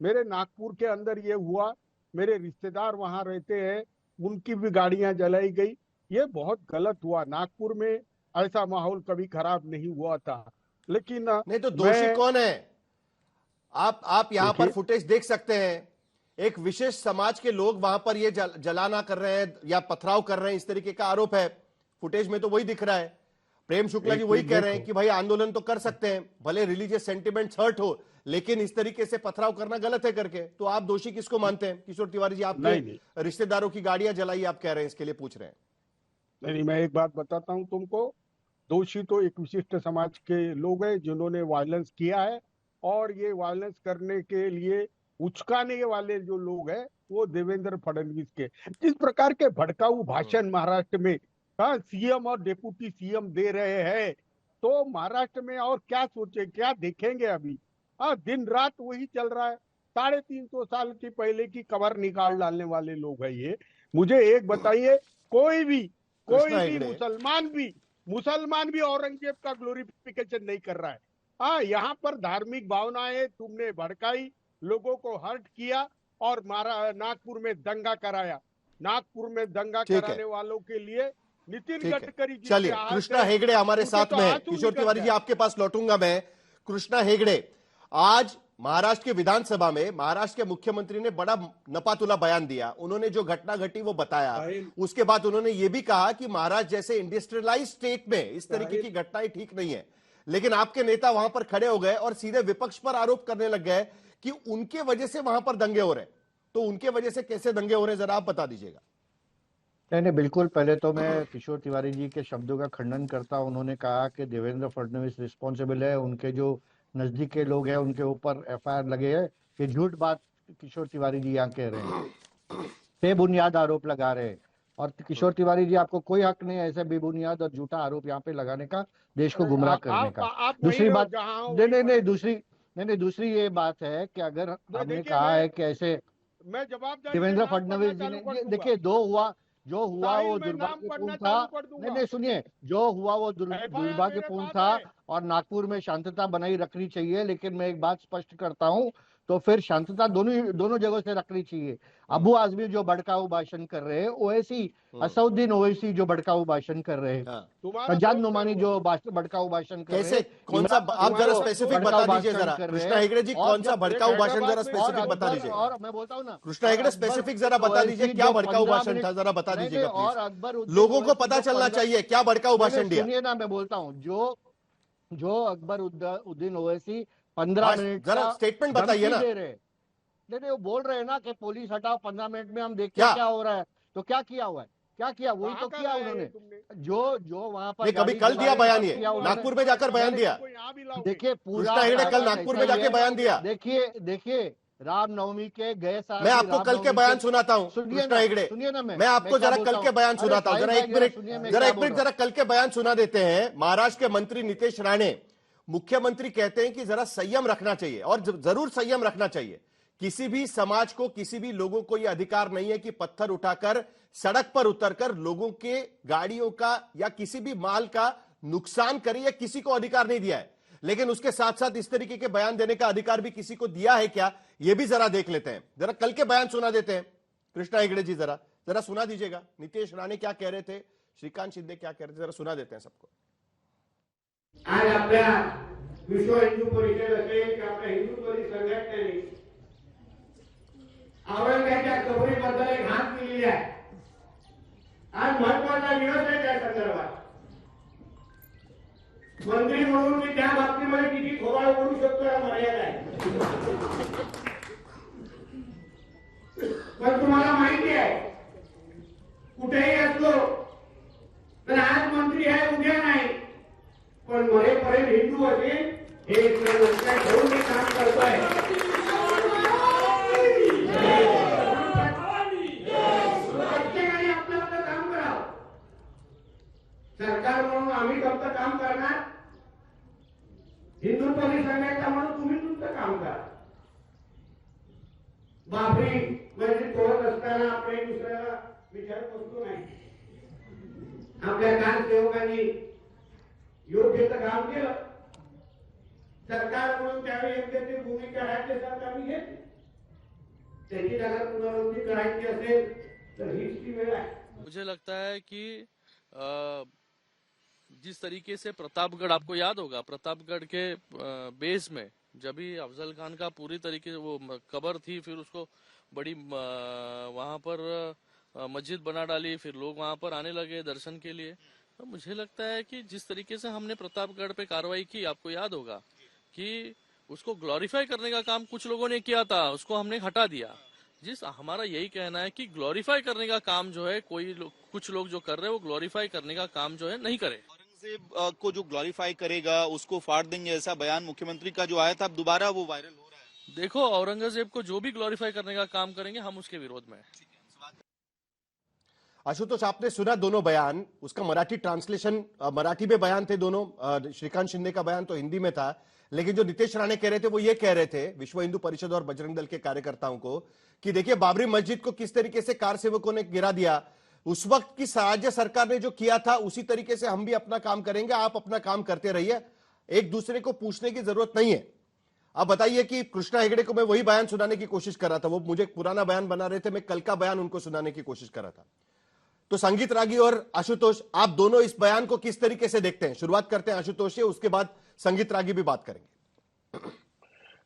मेरे नागपुर के अंदर ये हुआ, मेरे रिश्तेदार वहां रहते हैं, उनकी भी गाड़ियां जलाई गई। ये बहुत गलत हुआ। नागपुर में ऐसा माहौल कभी खराब नहीं हुआ था। लेकिन नहीं तो दोषी कौन है? आप यहाँ पर फुटेज देख सकते हैं, एक विशेष समाज के लोग वहां पर ये जलाना कर रहे हैं या पथराव कर रहे हैं, इस तरीके का आरोप है। फुटेज में तो वही दिख रहा है। प्रेम शुक्ला जी वही कह रहे हैं कि भाई आंदोलन तो कर सकते हैं, भले रिलीजियस सेंटिमेंट्स हर्ट हो, लेकिन इस तरीके से पथराव करना गलत है करके। तो आप दोषी किसको मानते हैं? किशोर तिवारी जी आपके रिश्तेदारों की गाड़ियां जलाई आप कह रहे हैं, इसके लिए पूछ रहे हैं। नहीं, मैं एक बात बताता हूं तुमको, दोषी तो एक विशिष्ट समाज के लोग हैं जिन्होंने वायलेंस किया है और ये वायलेंस करने के लिए उचकाने वाले जो लोग हैं वो देवेंद्र फडणवीस के। जिस प्रकार के भड़काऊ भाषण महाराष्ट्र में सीएम और डिप्टी सीएम दे रहे हैं, तो महाराष्ट्र में और क्या सोचे, क्या देखेंगे अभी? दिन रात वही चल रहा है। 350 साल की पहले की कबर निकाल डालने वाले लोग हैं ये। मुझे एक बताइए, कोई भी मुसलमान भी औरंगजेब का ग्लोरिफिकेशन नहीं कर रहा है। यहाँ पर धार्मिक भावनाएं तुमने भड़काई, लोगों को हर्ट किया और नागपुर में दंगा कराया। नागपुर में दंगा कराने वालों के लिए नितिन गडकरी जी। चलिए, कृष्णा हेगड़े हमारे साथ में है। किशोर तिवारी जी आपके पास लौटूंगा मैं। कृष्णा हेगड़े, आज महाराष्ट्र के विधानसभा में महाराष्ट्र के मुख्यमंत्री ने बड़ा नपातुला बयान दिया। उन्होंने जो घटना घटी वो बताया, उसके बाद उन्होंने ये भी कहा कि महाराष्ट्र जैसे इंडस्ट्रियलाइज स्टेट में इस तरीके की घटनाएं ठीक नहीं है। लेकिन आपके नेता वहां पर खड़े हो गए और सीधे विपक्ष पर आरोप करने लग गए कि उनके वजह से वहां पर दंगे हो रहे। तो उनके वजह से कैसे दंगे हो रहे, जरा आप बता दीजिएगा। नहीं, बिल्कुल। पहले तो मैं किशोर तिवारी जी के शब्दों का खंडन करता हूं। उन्होंने कहा कि देवेंद्र फडणवीस रिस्पॉन्सिबल है, उनके जो नजदीक के लोग हैं उनके ऊपर एफआईआर लगे हैं। ये झूठ बात किशोर तिवारी जी यहाँ कह रहे हैं, बेबुनियाद आरोप लगा रहे हैं। और किशोर तिवारी जी, आपको कोई हक नहीं है ऐसे बेबुनियाद और झूठा आरोप यहाँ पे लगाने का, देश को गुमराह करने का। दूसरी बात, नहीं, दूसरी ये बात है कि अगर हमने कहा है कि ऐसे मैं जवाब देवेंद्र फडणवीस जी ने, देखिए जो हुआ वो दुर्भाग्यपूर्ण था। नहीं सुनिए, जो हुआ वो दुर्भाग्यपूर्ण था और नागपुर में शांतता बनाई रखनी चाहिए। लेकिन मैं एक बात स्पष्ट करता हूँ, तो फिर शांतता दोनों जगहों से रखनी चाहिए। अबू आजमी जो भड़काऊ भाषण कर रहे हैं, ओवैसी असउद्दीन ओवैसी जो भड़काऊ भाषण कर रहे हैं, सज्जाद नोमानी जो भड़काऊ भाषण कर रहे हैं, कौन सा आप जरा स्पेसिफिक बता दीजिए जरा कृष्णा हेगड़े जी, कौन सा भड़काऊ भाषण जरा स्पेसिफिक बता दीजिए। और मैं बोलता हूँ ना, कृष्णा हेगड़े स्पेसिफिक जरा बता दीजिए क्या भड़काऊ भाषण था, जरा बता दीजिएगा और प्लीज। अकबर लोगों को पता चलना चाहिए क्या भड़काऊ भाषण दिया। सुनिए ना, मैं बोलता हूँ, जो अकबर उद्दीन ओवैसी 15 मिनट जरा स्टेटमेंट बताइए ना। नहीं, वो बोल रहे हैं ना कि पुलिस हटाओ, 15 मिनट में हम देखते हैं क्या हो रहा है। तो क्या किया हुआ है, क्या किया, वही तो किया उन्होंने। जो वहां पर कभी कल दिया बयान, ये नागपुर में जाकर बयान दिया। देखिए पूरा कल नागपुर में जाके बयान दिया। देखिए रामनवमी के गए साल मैं आपको कल के बयान सुनाता हूँ कृष्णा हेगड़े, सुनिए ना, मैं आपको जरा कल के बयान सुनाता हूँ। जरा एक मिनट जरा कल के बयान सुना देते हैं। महाराष्ट्र के मंत्री नीतीश राणे, मुख्यमंत्री कहते हैं कि जरा संयम रखना चाहिए और जरूर संयम रखना चाहिए। किसी भी समाज को, किसी भी लोगों को यह अधिकार नहीं है कि पत्थर उठाकर सड़क पर उतरकर लोगों के गाड़ियों का या किसी भी माल का नुकसान करे, या किसी को अधिकार नहीं दिया है। लेकिन उसके साथ साथ इस तरीके के बयान देने का अधिकार भी किसी को दिया है क्या, यह भी जरा देख लेते हैं। जरा कल के बयान सुना देते हैं। कृष्णा हेगड़े जी जरा सुना दीजिएगा, नीतीश राणे क्या कह रहे थे, श्रीकांत शिंदे क्या कह रहे थे, जरा सुना देते हैं सबको। आज आपल्या विश्व हिंदू परिषद असेल किंवा आपल्या हिंदुत्ववादी संघटनेने औरंगाबादच्या कबरीबद्दल एक हात केलेली आहे। आज महत्वाचा दिवस आहे त्या संदर्भात। मंत्री म्हणून मी त्या बाबतीमध्ये किती थोबाड बोलू शकतो या मर्यादा आहे। पण तुम्हाला माहिती आहे, कुठेही असलो तर आज मंत्री आहे उद्या नाही, पण मरेपर्यंत हिंदू असेल हे लक्षात ठेवून मी काम करतोय। प्रत्येकाने आपलं आपलं काम करावं। सरकार म्हणून आम्ही फक्त काम करणार, हिंदुत्ववादी संघटना म्हणून तुम्ही तुमचं काम करा। बाबरी म्हणजे तोडत असताना आपण दुसऱ्याला विचारत बसलो नाही। आपल्या कारसेवकांनी योग्य ते काम केलं, सरकार म्हणून त्यावेळी योग्य ती भूमिका राज्य सरकारने घेतली। त्याची जर पुनरावृत्ती करायची असेल तर हीच ती वेळ आहे। मुझे लगता है कि जिस तरीके से प्रतापगढ़, आपको याद होगा प्रतापगढ़ के बेस में जब भी अफजल खान का पूरी तरीके से वो कब्र थी, फिर उसको बड़ी वहां पर मस्जिद बना डाली, फिर लोग वहां पर आने लगे दर्शन के लिए। तो मुझे लगता है कि जिस तरीके से हमने प्रतापगढ़ पे कार्रवाई की, आपको याद होगा कि उसको ग्लोरीफाई करने का काम कुछ लोगों ने किया था, उसको हमने हटा दिया। हमारा यही कहना है कि ग्लोरीफाई करने का काम जो है कुछ लोग जो कर रहे हैं, वो ग्लोरीफाई करने का काम जो है नहीं करे। औरंगजेब को जो ग्लोरीफाई करेगा उसको फाड़ देंगे, ऐसा बयान मुख्यमंत्री का जो आया था, अब दोबारा वो वायरल हो रहा है। देखो, औरंगजेब को जो भी ग्लोरीफाई करने का काम करेंगे, हम उसके विरोध में हैं। आशुतोष, आपने सुना दोनों बयान, उसका मराठी ट्रांसलेशन, मराठी में बयान थे दोनों। श्रीकांत शिंदे का बयान तो हिंदी में था, लेकिन जो नीतीश राणे कह रहे थे वो ये कह रहे थे विश्व हिंदू परिषद और बजरंग दल के कार्यकर्ताओं को कि देखिए बाबरी मस्जिद को किस तरीके से कार सेवकों ने गिरा दिया, उस वक्त की राज्य सरकार ने जो किया था उसी तरीके से हम भी अपना काम करेंगे, आप अपना काम करते रहिए, एक दूसरे को पूछने की जरूरत नहीं है। अब बताइए कि कृष्णा हेगड़े को मैं वही बयान सुनाने की कोशिश कर रहा था, वो मुझे पुराना बयान बना रहे थे, मैं कल का बयान उनको सुनाने की कोशिश कर रहा था। तो संगीत रागी और आशुतोष, आप दोनों इस बयान को किस तरीके से देखते हैं? शुरुआत करते हैं आशुतोष से, उसके बाद संगीत रागी भी बात करेंगे।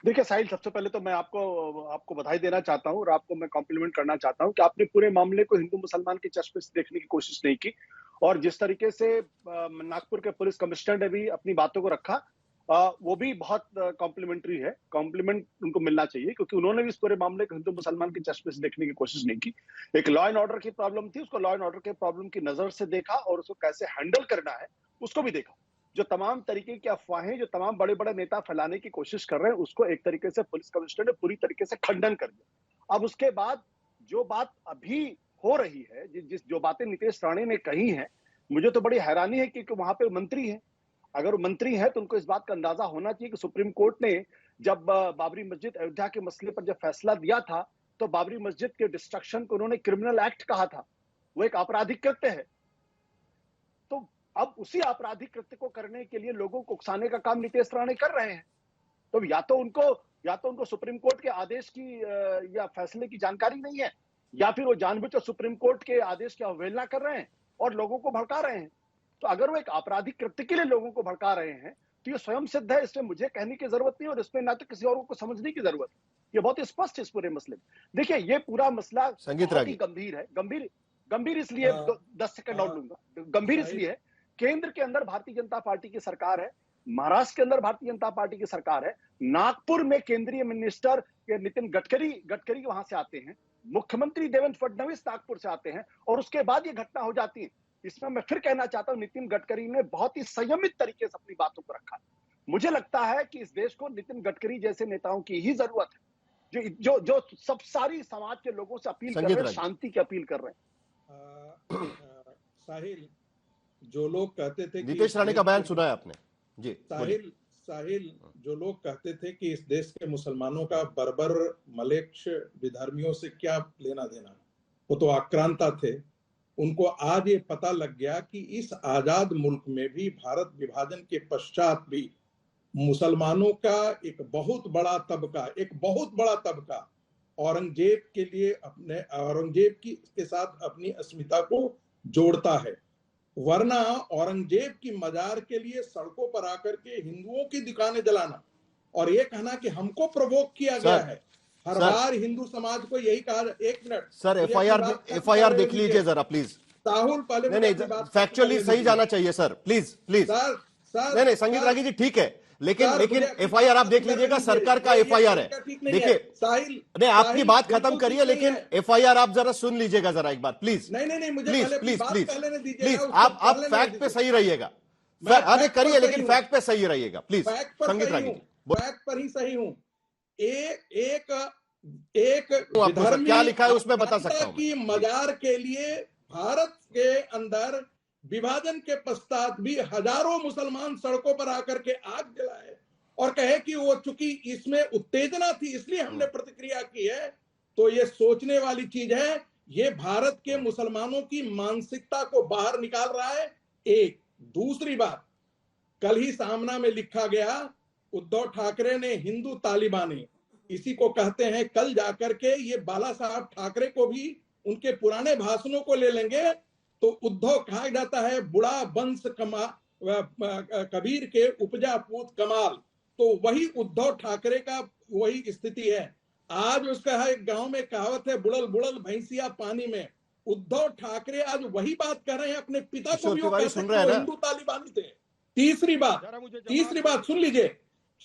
देखिए साहिल, सबसे पहले तो मैं आपको बधाई देना चाहता हूँ और आपको मैं कॉम्प्लीमेंट करना चाहता हूँ कि आपने पूरे मामले को हिंदू मुसलमान के चश्मे से देखने की कोशिश नहीं की, और जिस तरीके से नागपुर के पुलिस कमिश्नर ने भी अपनी बातों को रखा, वो भी बहुत कॉम्प्लीमेंट्री है। कॉम्प्लीमेंट उनको मिलना चाहिए, क्योंकि उन्होंने भी इस पूरे मामले को हिंदू मुसलमान के चश्मे से देखने की कोशिश नहीं की। एक लॉ एंड ऑर्डर की प्रॉब्लम थी, उसको लॉ एंड ऑर्डर के प्रॉब्लम की नजर से देखा और उसको कैसे हैंडल करना है उसको भी देखा। जो तमाम तरीके की अफवाहें जो तमाम बड़े बड़े नेता फैलाने की कोशिश कर रहे हैं, उसको एक तरीके से पुलिस कमिश्नर ने पूरी तरीके से खंडन कर दिया। अब उसके बाद जो बात अभी हो रही है, जो बातें नीतीश राणे ने कही हैं, मुझे तो बड़ी हैरानी है, क्योंकि वहां पे मंत्री है। अगर वो मंत्री है तो उनको इस बात का अंदाजा होना चाहिए कि सुप्रीम कोर्ट ने जब बाबरी मस्जिद अयोध्या के मसले पर जब फैसला दिया था, तो बाबरी मस्जिद के डिस्ट्रक्शन को उन्होंने क्रिमिनल एक्ट कहा था। वो एक आपराधिक कृत्य है। तो अब उसी आपराधिक कृत्य को करने के लिए लोगों को उकसाने का काम नीतीश राणे कर रहे हैं। तो या तो उनको सुप्रीम कोर्ट के आदेश की या फैसले की जानकारी नहीं है, या फिर वो जानबूझकर सुप्रीम कोर्ट के आदेश की अवहेलना कर रहे हैं और लोगों को भड़का रहे हैं। तो अगर वो एक आपराधिक कृत्य के लिए लोगों को भड़का रहे हैं तो ये स्वयं सिद्ध है, इसमें मुझे कहने की जरूरत नहीं और इसमें ना तो किसी और को समझने की जरूरत है। ये बहुत स्पष्ट है इस पूरे मसले में। देखिए, ये पूरा मसला बहुत ही गंभीर है। गंभीर इसलिए 10 सेकंड और लूंगा। गंभीर इसलिए है, केंद्र के अंदर भारतीय जनता पार्टी की सरकार है, महाराष्ट्र के अंदर भारतीय जनता पार्टी की सरकार है, नागपुर में केंद्रीय मिनिस्टर नितिन गडकरी वहां से आते हैं, मुख्यमंत्री देवेंद्र फडणवीस नागपुर से आते हैं और उसके बाद ये घटना हो जाती है। इसमें मैं फिर कहना चाहता हूं, नितिन गडकरी ने बहुत ही संयमित तरीके से अपनी बातों को रखा। मुझे लगता है कि इस देश को नितिन गडकरी जैसे नेताओं की ही जरूरत है, जो सब सारी समाज के लोगों से अपील कर रहे हैं, शांति की अपील कर रहे हैं। साहिल, जो लोग कहते थे, नीतीश राणे का बयान सुना है आपने जी? साहिल, जो लोग कहते थे कि इस देश के मुसलमानों का बर्बर मलेच्छ विधर्मियों से क्या लेना देना, वो तो आक्रांता थे। उनको आज ये पता लग गया कि इस आजाद मुल्क में भी भारत विभाजन के पश्चात भी मुसलमानों का एक बहुत बड़ा तबका औरंगजेब के साथ अपनी अस्मिता को जोड़ता है। वरना औरंगजेब की मजार के लिए सड़कों पर आकर के हिंदुओं की दुकानें जलाना और ये कहना कि हमको प्रोवोक किया गया है, हर बार हिंदू समाज को यही कहा। एक मिनट सर, एफआईआर देख लीजिए जरा प्लीज। राहुल, पहले नहीं, फैक्चुअली सही जाना चाहिए सर, प्लीज। नहीं, संगीत रागी जी ठीक है, लेकिन एफआईआर आप देख लीजिएगा, सरकार का एफआईआर है। देखिए, नहीं, आपकी बात खत्म करिए, लेकिन एफआईआर आप जरा सुन लीजिएगा जरा एक बार प्लीज। नहीं, प्लीज आप फैक्ट पे सही रहिएगा। अरे करिए, लेकिन फैक्ट पे सही रहिएगा प्लीज। संगीत रागी जी, फैक्ट पर ही सही हूँ। एक क्या लिखा है उसमें बता सकता हूं कि मजार के लिए भारत के अंदर विभाजन के पश्चात भी हजारों मुसलमान सड़कों पर आकर के आग जलाए और कहे कि वो चूंकि इसमें उत्तेजना थी इसलिए हमने प्रतिक्रिया की है। तो ये सोचने वाली चीज है, ये भारत के मुसलमानों की मानसिकता को बाहर निकाल रहा है। एक दूसरी बात, कल ही सामना में लिखा गया, उद्धव ठाकरे ने हिंदू तालिबानी इसी को कहते हैं। कल जाकर के ये बाला साहब ठाकरे को भी उनके पुराने भाषणों को ले लेंगे तो उद्धव कहा जाता है बुढ़ा वंश कबीर के उपजा पूत कमाल। तो वही उद्धव ठाकरे का वही स्थिति है। आज उसका है, एक गांव में कहावत है, बुड़ल बुड़ल भैंसिया पानी में। उद्धव ठाकरे आज वही बात कर रहे हैं। अपने पिता को भी वो कहते हैं वो हिंदू तालिबानी थे। तीसरी बात सुन लीजिए,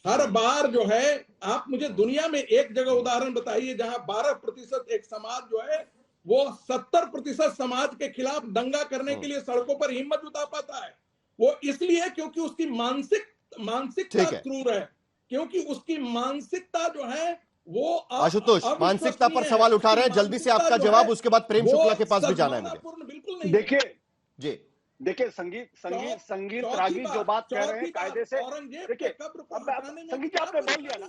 हर बार जो है, आप मुझे दुनिया में एक जगह उदाहरण बताइए जहां 12% एक समाज जो है वो 70% समाज के खिलाफ दंगा करने के लिए सड़कों पर हिम्मत जुटा पाता है। वो इसलिए क्योंकि उसकी मानसिकता क्रूर है, क्योंकि उसकी मानसिकता जो है वो। आशुतोष, मानसिकता पर सवाल उठा रहे हैं, जल्दी से आपका जवाब, उसके बाद प्रेम शुक्ला के पास भी जाना है मुझे। बिल्कुल नहीं। देखिए संगीत रागी जो बात कह रहे हैं कायदे से, देखिए संगीत जी आपने बोल लिया ना,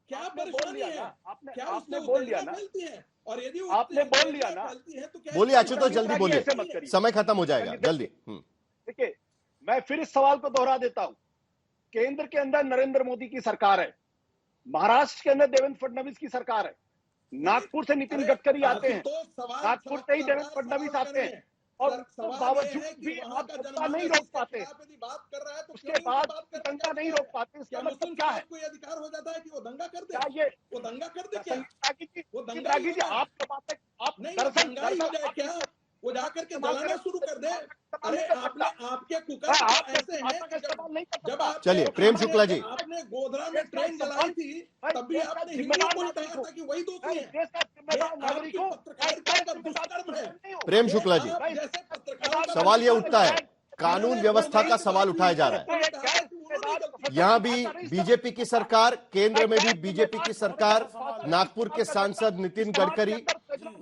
क्या परेशानी है? आपने बोल लिया ना, और यदि आपने बोल लिया ना, बोलिए आशुतोष, जल्दी बोलिए, समय खत्म हो जाएगा, जल्दी। देखिए, मैं फिर इस सवाल को दोहरा देता हूं। केंद्र के अंदर नरेंद्र मोदी की सरकार है, महाराष्ट्र के अंदर देवेंद्र फडणवीस की सरकार है, नागपुर से नितिन गडकरी आते हैं, नागपुर से ही देवेंद्र फडणवीस आते हैं, और बावजूद भी आप दंगा नहीं रोक पाते। उसके बाद दंगा नहीं रोक पाते, इसका मतलब क्या है? कोई अधिकार हो जाता है कि वो दंगा कर दे? क्या ये वो दंगा कर दे? क्या वो दंगा जी आप दंगा ही हो जाए क्या? वो जाकर के जलाना शुरू कर दे? अरे आपके कुकर ऐसे हैं, जब आप, चलिए प्रेम शुक्ला जी, आपने गोधरा में ट्रेन जलाई थी तब भी आपने हिंदुओं को कहा था कि वही दोषी है। प्रेम शुक्ला जी, सवाल ये उठता है, कानून व्यवस्था का सवाल उठाया जा रहा है। यहां भी बीजेपी की सरकार, केंद्र में भी बीजेपी की सरकार, नागपुर के सांसद नितिन गडकरी,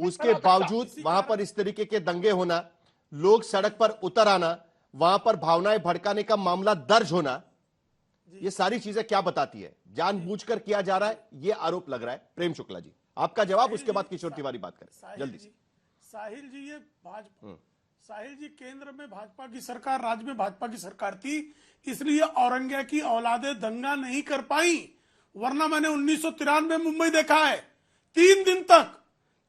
उसके बावजूद वहां पर इस तरीके के दंगे होना, लोग सड़क पर उतर आना, वहां पर भावनाएं भड़काने का मामला दर्ज होना, ये सारी चीजें क्या बताती है? जानबूझकर किया जा रहा है, ये आरोप लग रहा है। प्रेम शुक्ला जी, आपका जवाब, उसके बाद किशोर तिवारी बात करें जल्दी से। साहिल जी, ये भाजपा, साहिल जी केंद्र में भाजपा की सरकार, राज्य में भाजपा की सरकार थी, इसलिए औरंगिया की औलादे दंगा नहीं कर पाई। वरना मैंने 1993 में मुंबई देखा है, 3 दिन तक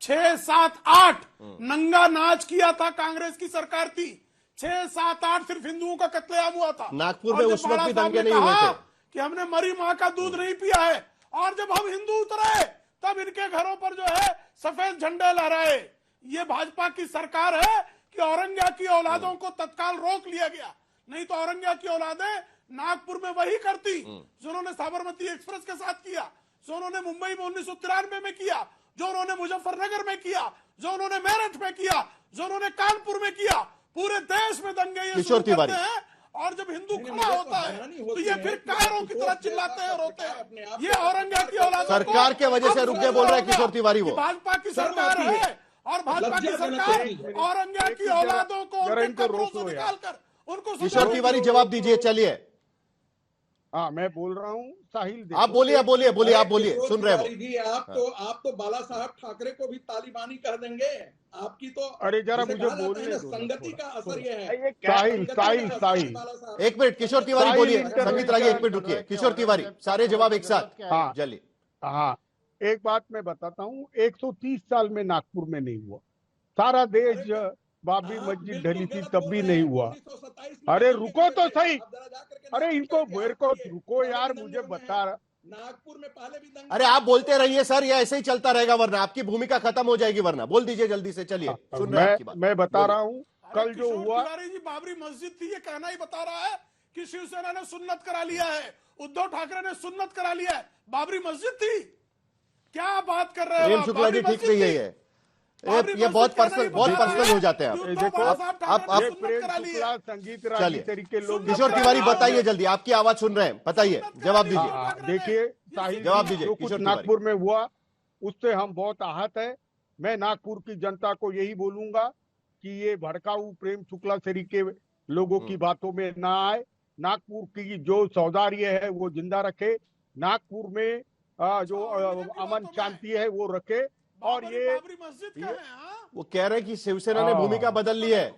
6, 7, 8 नंगा नाच किया था। कांग्रेस की सरकार थी, 6, 7, 8 सिर्फ हिंदुओं का कत्लेआम हुआ था। नागपुर में उस वक्त भी दंगे नहीं हुए थे कि हमने मरी माँ का दूध नहीं पिया है, और जब हम हिंदू उतरे तब इनके घरों पर जो है सफेद झंडे लहराए। ये भाजपा की सरकार है कि औरंगिया की औलादों को तत्काल रोक लिया गया, नहीं तो औरंगिया की औलादें नागपुर में वही करती जो उन्होंने साबरमती एक्सप्रेस के साथ किया, जो उन्होंने मुंबई में 1993 में किया, जो उन्होंने मुजफ्फरनगर में किया, जो उन्होंने मेरठ में किया, जो उन्होंने कानपुर में किया। पूरे देश में दंगे ये शुरू करते हैं, और जब हिंदू खड़ा होता है तो ये फिर कायरों की तरह चिल्लाते हैं, रोते हैं। ये औरंगिया की औलाद सरकार के वजह से रुक गए, बोल रहा है किशोर तिवारी। वो भाजपा की सरकार है, और भाजपा की सरकार औरंगिया की औलादों को उनके कब्रों से निकालकर उनको। किशोर तिवारी जवाब दीजिए, चलिए। हाँ, मैं बोल रहा हूँ साहिल, आप बोलिए, बोलिए, बोलिए, आप बोलिए, सुन रहे हो जी। आप तो बाला साहब ठाकरे को भी तालिबानी कर देंगे। आपकी तो, अरे जरा मुझे बोलने दो, संगति का असर ये है। साहिल एक मिनट, किशोर तिवारी बोलिए, संगीत रागी एक मिनट रुकिए। किशोर तिवारी, सारे जवाब एक साथ। हाँ जल्दी। हाँ, एक बात मैं बताता हूँ, 130 साल में नागपुर में नहीं हुआ। सारा देश बाबरी मस्जिद ढली थी तब भी नहीं हुआ। अरे रुको तो सही, अरे इनको मेरे को रुको यार, मुझे बता। नागपुर में पहले भी दंगे। अरे आप बोलते रहिए सर, ये ऐसे ही चलता रहेगा, वरना आपकी भूमिका खत्म हो जाएगी। वरना बोल दीजिए जल्दी से, चलिए सुन रहे हैं आपकी बात। मैं बता रहा हूँ, कल जो हुआ, जी बाबरी मस्जिद थी, ये कहना ही बता रहा है कि शिवसेना ने सुन्नत करा लिया है, उद्धव ठाकरे ने सुन्नत करा लिया है। बाबरी मस्जिद थी, क्या बात कर रहे हो? प्रेम शुक्ला जी ठीक नहीं है ये बहुत पर्सनल हो जाते हैं आप। संगीत रागी तरीके लोग। किशोर तिवारी बताइए जल्दी, आपकी आवाज सुन रहे हैं, बताइए, जवाब दीजिए। देखिए साहिल, जवाब दीजिए। जो कुछ नागपुर में हुआ उससे हम बहुत आहत है। मैं नागपुर की जनता को यही बोलूंगा कि ये भड़काऊ प्रेम शुक्ला तरीके लोगों की बातों में ना आए। नागपुर की जो सौदार्य है वो जिंदा रखे, नागपुर में जो अमन शांति है वो रखे। और ये वो कह रहे हैं कि शिवसेना ने भूमिका बदल ली है,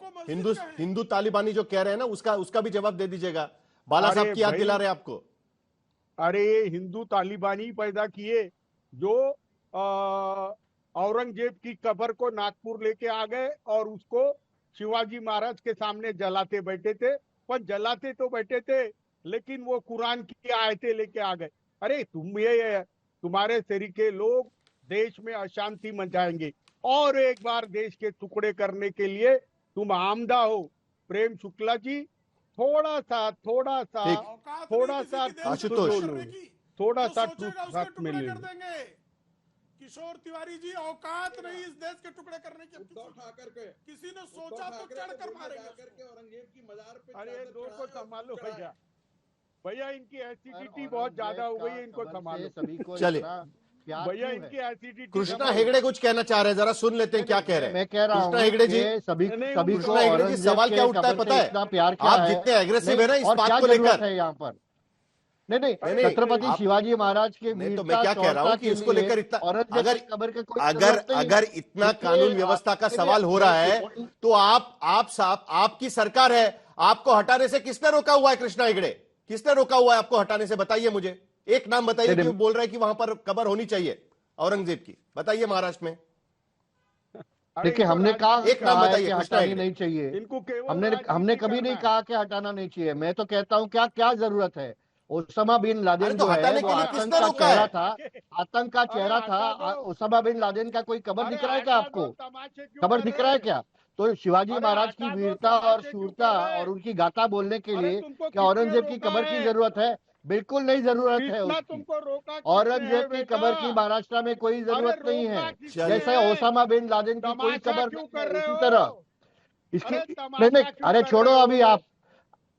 हिंदू तालिबानी जो कह रहे हैं ना, उसका भी जवाब दे दीजिएगा। बाला साहब की याद दिला रहे हैं आपको। अरे हिंदू तालिबानी पैदा किए जो औरंगजेब की कब्र को नागपुर लेके आ गए और उसको शिवाजी महाराज के सामने जलाते बैठे थे। पर जलाते तो बैठे थे, लेकिन वो कुरान की आयतें लेके आ गए। अरे तुम्हारे तरीके लोग देश में अशांति मचाएंगे और एक बार देश के टुकड़े करने के लिए तुम आमदा हो। प्रेम शुक्ला जी, थोड़ा सा आशुतोष, थोड़ा सा साथ में ले। किशोर तिवारी जी, औकात नहीं इस देश के टुकड़े करने की। किसी ने सोचा तो चढ़कर मारेंगे। औरंगजेब की मजार पे। अरे दो को संभालो भैया, इनकी एसिडिटी बहुत ज्यादा हो गई है, इनको संभालो। चलिए भैया, इनकी एसिडिटी। कृष्णा हेगड़े कुछ कहना चाह रहे हैं, जरा सुन लेते हैं क्या कह रहे हैं। मैं कह रहा हूँ कृष्णा हेगड़े जी, कृष्णा हेगड़े जी, सवाल क्या उठता है पता है? आप जितने एग्रेसिव है ना इस बात को लेकर है यहाँ पर। नहीं, छत्रपति शिवाजी महाराज के तो मैं क्या कह रहा हूँ कि इसको लेकर इतना, अगर इतना कानून व्यवस्था का सवाल हो रहा है तो आपकी सरकार है, आपको हटाने से किसने रोका हुआ है? कृष्णा हेगड़े, किसने रोका हुआ है आपको हटाने से? बताइए मुझे, एक नाम बताइए। क्यों बोल रहे हैं कि वहां पर कब्र होनी चाहिए औरंगजेब की? बताइए महाराष्ट्र में। देखिए, हमने कहा एक नाम बताइए, हटानी नहीं चाहिए। हमने कभी नहीं कहा कि हटाना नहीं चाहिए। मैं तो कहता हूँ क्या जरूरत है? ओसामा बिन लादेन जो है वो आतंक का चेहरा था। ओसामा बिन लादेन का कोई कब्र दिख रहा है क्या आपको? कब्र दिख रहा है क्या? तो शिवाजी महाराज की वीरता और शूरता और उनकी गाथा बोलने के लिए क्या औरंगजेब की कब्र की जरूरत है? बिल्कुल नहीं जरूरत है उसकी। औरंगजेब की कब्र की महाराष्ट्र में कोई जरूरत नहीं है, जैसे ओसामा बिन लादेन की कोई कब्र इसी तरह इसकी नहीं। अरे छोड़ो, अभी आप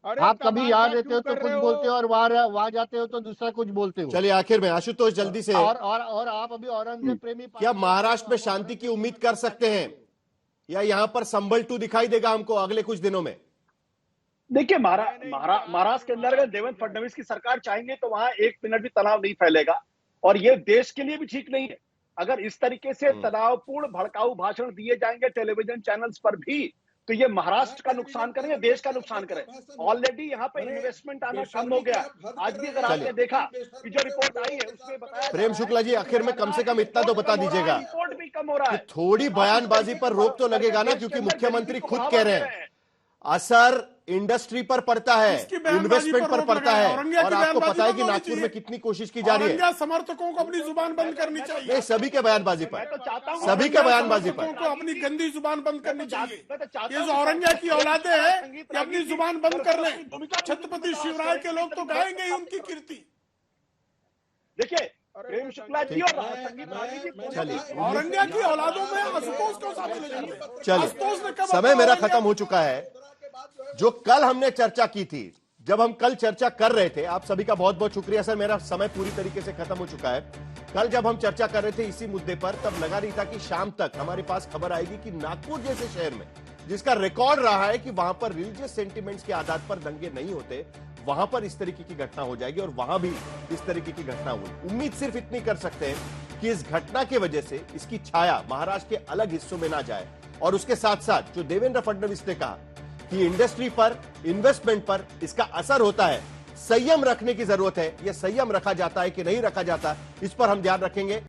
कभी यहाँ रहते हो तो कुछ बोलते हो और वहां जाते हो तो दूसरा कुछ बोलते हो। चलिए आखिर में आशुतोष जल्दी से, और आप अभी औरंगजेब प्रेमी, क्या महाराष्ट्र में शांति की उम्मीद कर सकते हैं या यहाँ पर संभल 2 दिखाई देगा हमको अगले कुछ दिनों में? देखिए, महाराष्ट्र के अंदर अगर देवेंद्र फडणवीस की सरकार चाहेंगे तो वहां 1 मिनट भी तनाव नहीं फैलेगा और ये देश के लिए भी ठीक नहीं है। अगर इस तरीके से तनावपूर्ण भड़काऊ भाषण दिए जाएंगे टेलीविजन चैनल्स पर भी, तो ये महाराष्ट्र का नुकसान करेंगे, देश का नुकसान करें। ऑलरेडी यहाँ पे इन्वेस्टमेंट आना कम हो गया। आज भी अगर आपने देखा कि जो रिपोर्ट आई है उसमें बताया प्रेम शुक्ला जी, आखिर में कम से कम इतना तो बता दीजिएगा, रिपोर्ट भी कम हो रहा है। थोड़ी बयानबाजी पर रोक तो लगेगा ना, क्योंकि मुख्यमंत्री खुद कह रहे हैं असर इंडस्ट्री पर पड़ता है, इन्वेस्टमेंट पर पड़ता है, और आपको पता है कि नागपुर में कितनी कोशिश की जा रही है। समर्थकों को अपनी जुबान बंद करनी चाहिए। नहीं, सभी के बयानबाजी पर, सभी के बयानबाजी पर को अपनी गंदी जुबान बंद करनी चाहिए। ये जो औरंगिया की औलादे हैं ये अपनी जुबान बंद कर लें। छत्रपति शिवराय के लोग तो गाएंगे ही उनकी कीर्ति। देखिए प्रेम शुक्ला जी और संगीत रानी जी, औरंगिया की औलादों में आशुतोष को शामिल है। चलिए, समय मेरा खत्म हो चुका है। जो कल हमने चर्चा की थी, जब हम कल चर्चा कर रहे थे, आप सभी का बहुत बहुत शुक्रिया सर, मेरा समय पूरी तरीके से खत्म हो चुका है। कल जब हम चर्चा कर रहे थे इसी मुद्दे पर, तब लगा नहीं था कि शाम तक हमारे पास खबर आएगी कि नागपुर जैसे शहर में, जिसका रिकॉर्ड रहा है कि वहां पर रिलीजियस सेंटिमेंट्स के आधार पर दंगे नहीं होते, वहां पर इस तरीके की घटना हो जाएगी, और वहां भी इस तरीके की घटना हुई। उम्मीद सिर्फ इतनी कर सकते हैं कि इस घटना की वजह से इसकी छाया महाराष्ट्र के अलग हिस्सों में ना जाए, और उसके साथ साथ जो देवेंद्र फडणवीस ने कहा कि इंडस्ट्री पर, इन्वेस्टमेंट पर इसका असर होता है, संयम रखने की जरूरत है। यह संयम रखा जाता है कि नहीं रखा जाता, इस पर हम ध्यान रखेंगे।